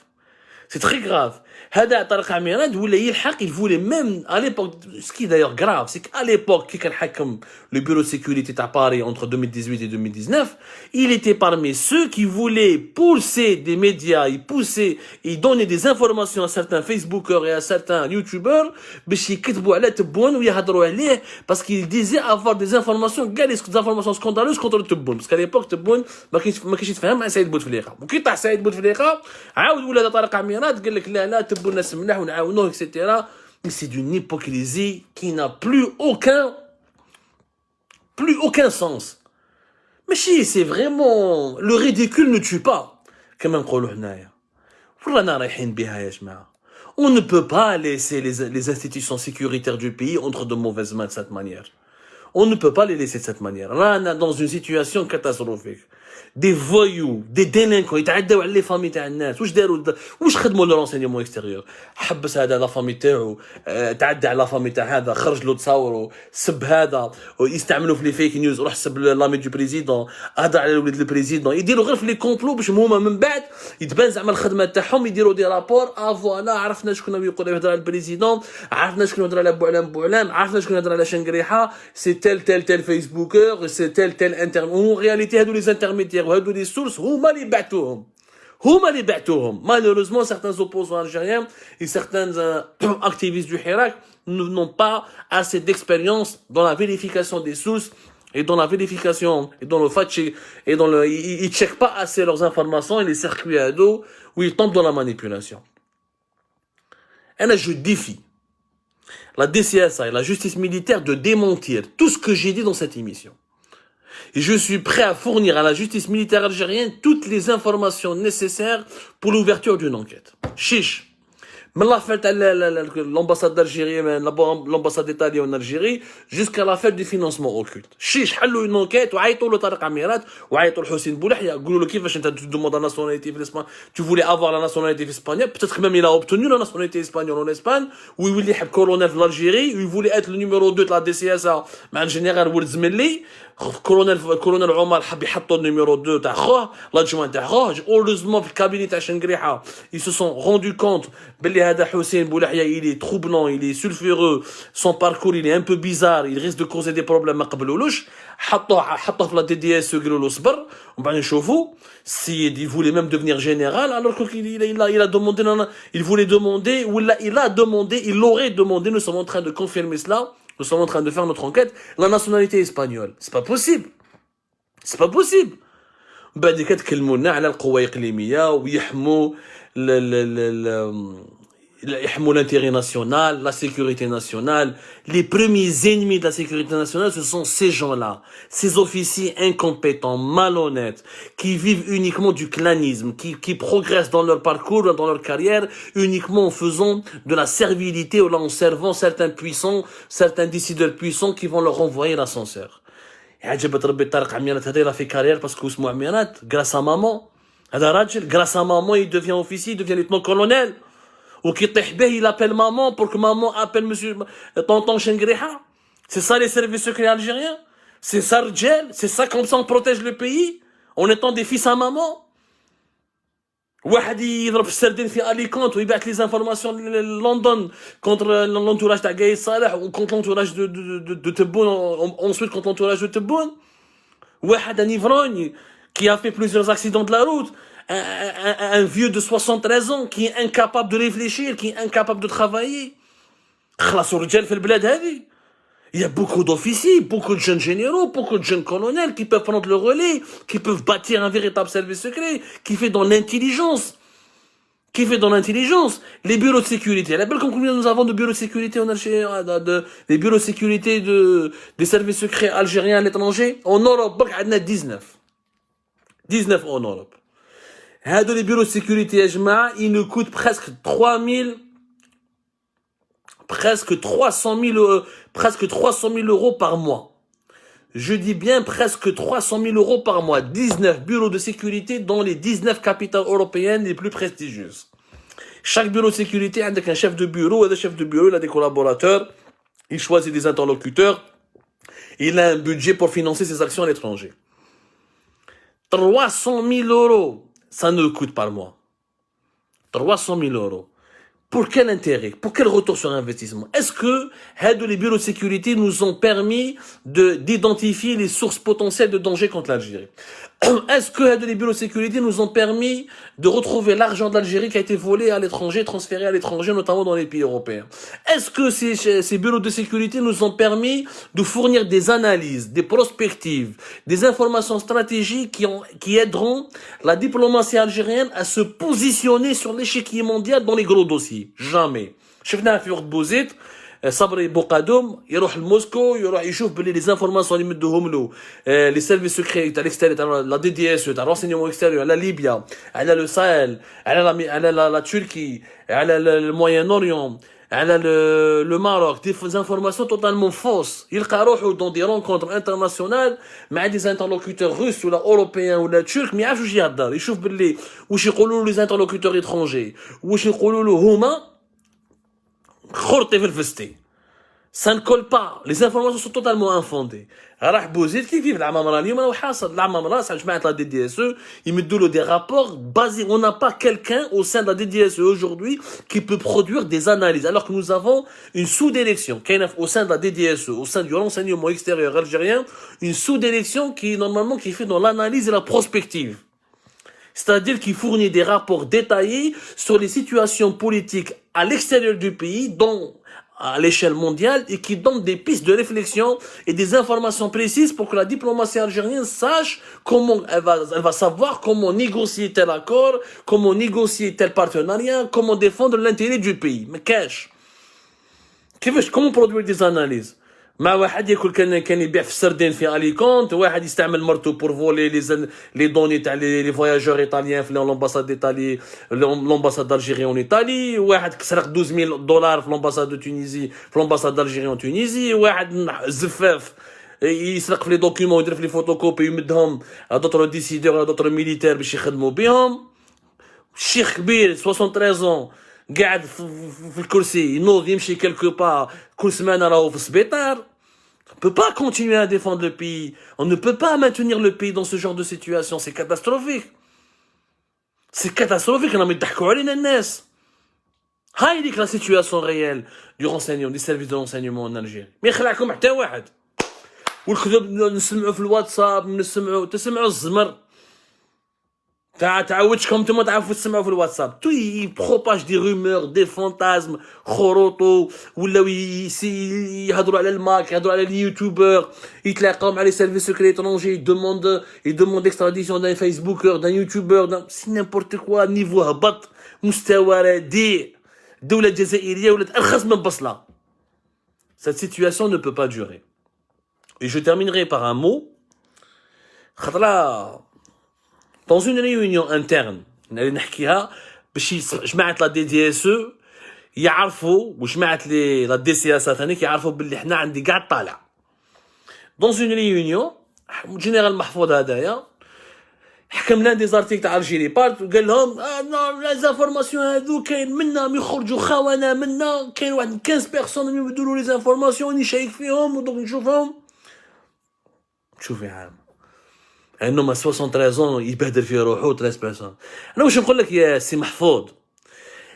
C'est très grave. هذا طارق عميرات ولا يلحق il voulait même à l'époque ce qui est d'ailleurs grave c'est qu'à l'époque qui كان حكم le bureau de sécurité à Paris entre 2018 et 2019 il était parmi ceux qui voulaient pousser des médias et donner des informations à certains Facebookers et à certains YouTubers باش يكتبوا على تبون ويهضروا عليه parce qu'il disait avoir des informations كاع des informations scandaleuses contre تبون parce qu'à l'époque تبون ما كاينش يتفاهم مع سعيد بوتفليقه وكي طاح سعيد بوتفليقه عاود ولا طارق عميرات قال لك لا لا تبون ناس ملاح ونعاونوه etc. Mais c'est d'une hypocrisie qui n'a plus aucun sens. Mais si, c'est vraiment... Le ridicule ne tue pas. كما نقولوا هنايا. ورانا رايحين بها يا جماعة. On ne peut pas laisser les institutions sécuritaires du pays entre de mauvaises mains de cette manière. On ne peut pas les laisser de cette manière. رانا dans une situation catastrophique. Des voyous, des délinquants, يتعدوا على les familles تاع الناس. واش خدموا le renseignement extérieur؟ حبس هذا لا فامي تاعو، تعدى على لا فامي تاع هذا، خرج له تصاوروا، سب هذا، ويستعملوا في لي فيك نيوز، روح سب لامي دو بريزيدون، هضر على ولد البريزيدون، يديروا غير في لي كومبلو باش هما من بعد يتبان زعما الخدمه تاعهم يديروا دي رابور، فوالا عرفنا شكون يقول يهضر على البريزيدون، عرفنا شكون يهضر على بوعلام، عرفنا شكون يهضر على شنقريحه، سي تيل فيسبوكر، سي تيل انترن، اون رياليتي هادو لي انترميديير وهادو لي سورس هما اللي بعتوهم. Malheureusement, certains opposants algériens et certains activistes du Hirak n'ont pas assez d'expérience dans la vérification des sources et dans la vérification et dans le fact-check et dans le ils checkent pas assez leurs informations et les circuits à dos où ils tombent dans la manipulation. Et là, je défie la DCSA et la justice militaire de démentir tout ce que j'ai dit dans cette émission. Et je suis prêt à fournir à la justice militaire algérienne toutes les informations nécessaires pour l'ouverture d'une enquête. Chiche. من l'affaire l'ambassade d'Algérie, l'ambassade d'Italie en Algérie, jusqu'à l'affaire du financement occulte. Chiche, حلوا une enquête, وعيطوا له طارق عميرات, وعيطوا لحسين بولحية, قولوا له كيفاش انت tu demandes la nationalité espagnole, tu voulais avoir la nationalité espagnole, peut-être même il a obtenu la nationalité espagnole en Espagne, où il voulait être colonel de l'Algérie, où il voulait être le numéro 2 de la DCSA, مع الجنرال ولد زميلي, colonel عمر حب يحطوا النيميرو 2 تاع خوه, l'adjoint تاع خوه, heureusement في الكابيني تاع شنقريحة, ils se sont rendus compte باللي هذا حسين بولحية il est troublant, il est sulfureux, son parcours il est un peu bizarre, il risque de causer des problèmes ما قبلولوش, حطوه في la DDS قالوا له صبر, ومن بعد نشوفوا si il voulait même devenir général alors qu'il a demandé, il voulait demander, ou il a demandé, il l'aurait demandé, nous sommes en train de confirmer cela, nous sommes en train de faire notre enquête, la nationalité espagnole. C'est pas possible. C'est pas possible. بعد كتكلمونا على القوى الإقليمية ويحموا يحموا l'intérêt national, la sécurité nationale. Les premiers ennemis de la sécurité nationale, ce sont ces gens-là, ces officiers incompétents, malhonnêtes, qui vivent uniquement du clanisme, qui progressent dans leur parcours, dans leur carrière, uniquement en faisant de la servilité ou en servant certains puissants, certains décideurs puissants qui vont leur renvoyer l'ascenseur. عجبت ربي طارق عميرات هذا il a fait carrière parce que اسمه عميرات grâce à maman. هذا راجل grâce à maman il devient officier, il devient lieutenant-colonel. Ou qui il appelle maman pour que maman appelle monsieur tonton Shengriha. C'est ça les services secrets algériens. C'est ça Rjel. C'est ça comme ça on protège le pays. En étant des fils à maman. واحد يضرب في السردين في أليكونت ويبعث les informations de London contre l'entourage de Gaï Salah ou contre l'entourage de Tebboune, ensuite contre l'entourage de Tebboune. واحد un ivrogne qui a fait plusieurs accidents de la route. Un vieux de 73 ans qui est incapable de réfléchir, qui est incapable de travailler. خلاص الرجال في البلاد هذه. Il y a beaucoup d'officiers, beaucoup de jeunes généraux, beaucoup de jeunes colonels qui peuvent prendre le relais, qui peuvent bâtir un véritable service secret, qui fait dans l'intelligence. Les bureaux de sécurité. La belle combien nous avons de bureaux de sécurité en Algérie, des bureaux de sécurité des services secrets algériens à l'étranger. En Europe, on a 19. 19 en Europe. Les bureaux de sécurité, ils nous coûtent presque 300 000 euros par mois. Je dis bien presque 300 000 euros par mois. 19 bureaux de sécurité dans les 19 capitales européennes les plus prestigieuses. Chaque bureau de sécurité a un chef de bureau, et chef de bureau, il a des collaborateurs, il choisit des interlocuteurs, il a un budget pour financer ses actions à l'étranger. 300 000 euros, ça nous coûte par mois. 300 000 euros. Pour quel intérêt? Pour quel retour sur investissement? Est-ce que les bureaux de sécurité nous ont permis d'identifier les sources potentielles de danger contre l'Algérie? Est-ce que les bureaux de sécurité nous ont permis de retrouver l'argent de l'Algérie qui a été volé à l'étranger, transféré à l'étranger, notamment dans les pays européens? Est-ce que ces bureaux de sécurité nous ont permis de fournir des analyses, des prospectives, des informations stratégiques qui aideront la diplomatie algérienne à se positionner sur l'échiquier mondial dans les gros dossiers? Jamais. شفناها في وقت بوزيت صبري بوقادوم يروح لموسكو يروح يشوف باللي لي زانفورماسيون اللي مدوهم له لي سيرفيس سكري تاع الاكستيريور تاع لا دي دي اس تاع رونسينيمون اكستيريور على ليبيا على لو ساهل على لا تركي على الموين اوريون على le Maroc, des informations totalement fausses. يلقى روحه dans des rencontres internationales مع des interlocuteurs russes ولا européens ولا turcs ما يعرفش واش يهضر يشوف باللي واش يقولوا له les interlocuteurs étrangers واش يقولوا له هما خرطي في الفستي. Ça ne colle pas. Les informations sont totalement infondées. راح بوزيد كيف العمامرة اليوم راهو حاصل العمامرة ساعة جماعة لا دي دي اس او يمدوا له des rapports basés. On n'a pas quelqu'un au sein de la DDSE aujourd'hui qui peut produire des analyses alors que nous avons une sous-direction au sein de la DDSE, au sein du renseignement extérieur algérien, une sous-direction qui fait dans l'analyse et la prospective. C'est-à-dire qu'il fournit des rapports détaillés sur les situations politiques à l'extérieur du pays, à l'échelle mondiale, et qui donne des pistes de réflexion et des informations précises pour que la diplomatie algérienne sache comment elle va savoir comment négocier tel accord, comment négocier tel partenariat, comment défendre l'intérêt du pays. Mais cash. Comment produire des analyses? مع واحد ياكل كان يبيع في السردين في اليكونت واحد يستعمل مرتو بور فولي لي دوني تاع لي فواياجور ايطاليان في لومباساد ايطالي لومباساد دالجيري اون ايطالي واحد سرق 12000 دولار في لومباساد دو تونيزي في لومباساد دالجيري اون تونيزي واحد زفاف يسرق في لي دوكيومون ويدير في لي فوتوكوبي يمدهم دوطر ديسيدور دوطر ميليتير باش يخدموا بهم شيخ كبير 73 قاعد في الكرسي ينوض يمشي كلكو با كل سمانه راهو في السبيطار. On ne peut pas continuer à défendre le pays. On ne peut pas maintenir le pays dans ce genre de situation. C'est catastrophique. C'est catastrophique. راهم يضحكوا علينا الناس. هاي ديك لا سيتوياسيون ريال دو رونسينيون دي سيرفيس دو رونسينيمون ان الجيري. ما يخلعكم حتى واحد. والكذب نسمعوا في الواتساب تسمعوا الزمر. تعودشكم نتوما تعرفوا تسمعوا في الواتساب تو يبروباج دي رومور دي فانتازم خروطو ولاو يهضروا على الماك يهضروا على اليوتيوبر يتلاقاو مع لي سيرفيس سكري اترونجي يدوموند اكستراديسيون دان فيسبوكر دان يوتيوبر سي نيمبورت كوا نيفو هبط مستوى رديء الدوله الجزائريه ولات ارخص من بصله. Cette situation ne peut pas durer. Et je terminerai par un mot. خاطر dans une réunion interne اللي نحكيها باش جماعه لا دي دي اس او يعرفوا وجماعه لا دي سي اس ثاني يعرفوا باللي حنا عندي قاعد طالع dans une réunion جنرال محفوظ هدايا حكم لنا دي زارتيك تاع الجيري بارت وقال لهم لا زانفورماسيون هذو كاين منهم يخرجوا خونه منا كاين واحد 15 بيرسون يبدلوا لي زانفورماسيون نشيك فيهم ودوك نشوفهم شوفي عام انه 73 يبهدل في روحه 13 بيرسون. انا واش نقول لك يا سي محفوظ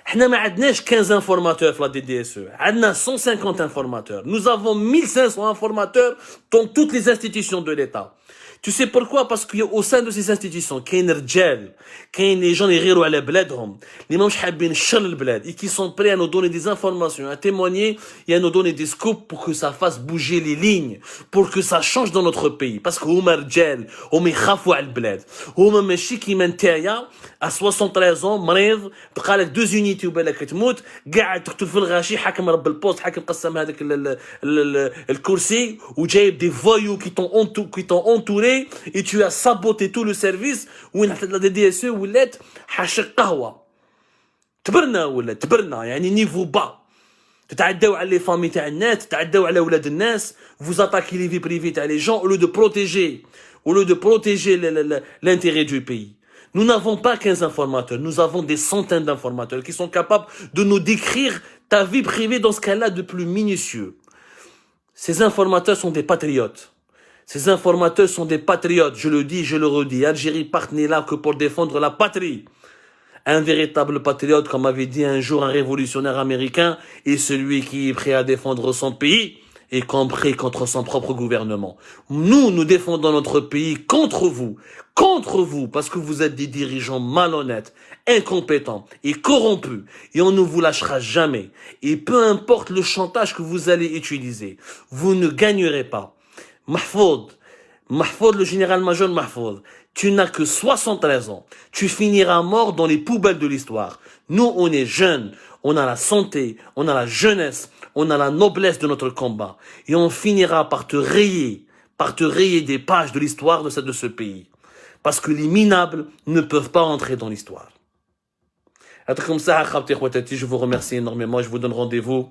احنا ما عندناش 15 انفورماتور في لا دي دي اس او عندنا 150 انفورماتور. Nous avons 1500 informateurs dans toutes les institutions de l'État. Tu sais pourquoi? Parce qu'au sein de ces institutions كاين رجال كاين les gens اللي يغيروا على بلادهم اللي ماهمش حابين الشر للبلاد et qui sont prêts à nous donner des informations à témoigner et à nous donner des scoops pour que ça fasse bouger les lignes pour que ça change dans notre pays parce que هما رجال هما يخافوا على البلاد هما ماشي كيما نتايا à 73 ans مريض بقى لك 2 يونيتي وبالك تموت قاعد تقتل في الغاشي حاكم رب البوست حاكم قسم هذاك الكرسي وجايب دي فويو qui t'ont entouré et tu as saboté tout le service وين حتى لا دي دي اس او ولات حاشق قهوه تبرنا يعني نيفو با تتعداو على لي فامي تاع الناس تتعداو على اولاد الناس vous attaquez les vies privées تاع les gens au lieu de protéger l'intérêt du pays. Nous n'avons pas 15 informateurs, nous avons des centaines d'informateurs qui sont capables de nous décrire ta vie privée dans ce cas-là de plus minutieux. Ces informateurs sont des patriotes. Ces informateurs sont des patriotes, je le dis, je le redis. Algérie part n'est là que pour défendre la patrie. Un véritable patriote, comme avait dit un jour un révolutionnaire américain, est celui qui est prêt à défendre son pays, y compris contre son propre gouvernement. Nous défendons notre pays contre vous, parce que vous êtes des dirigeants malhonnêtes, incompétents et corrompus, et on ne vous lâchera jamais. Et peu importe le chantage que vous allez utiliser, vous ne gagnerez pas. Mahfoud, le général-major Mahfoud, tu n'as que 73 ans. Tu finiras mort dans les poubelles de l'histoire. Nous, on est jeunes, on a la santé, on a la jeunesse, on a la noblesse de notre combat. Et on finira par te rayer des pages de l'histoire de ce pays. Parce que les minables ne peuvent pas entrer dans l'histoire. Comme ça, je vous remercie énormément. Je vous donne rendez-vous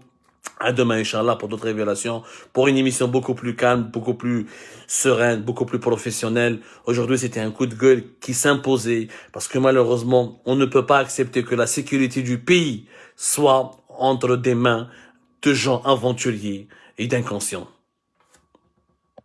à demain, Inch'Allah, pour d'autres révélations, pour une émission beaucoup plus calme, beaucoup plus sereine, beaucoup plus professionnelle. Aujourd'hui, c'était un coup de gueule qui s'imposait, parce que malheureusement, on ne peut pas accepter que la sécurité du pays soit entre des mains de gens aventuriers et d'inconscients.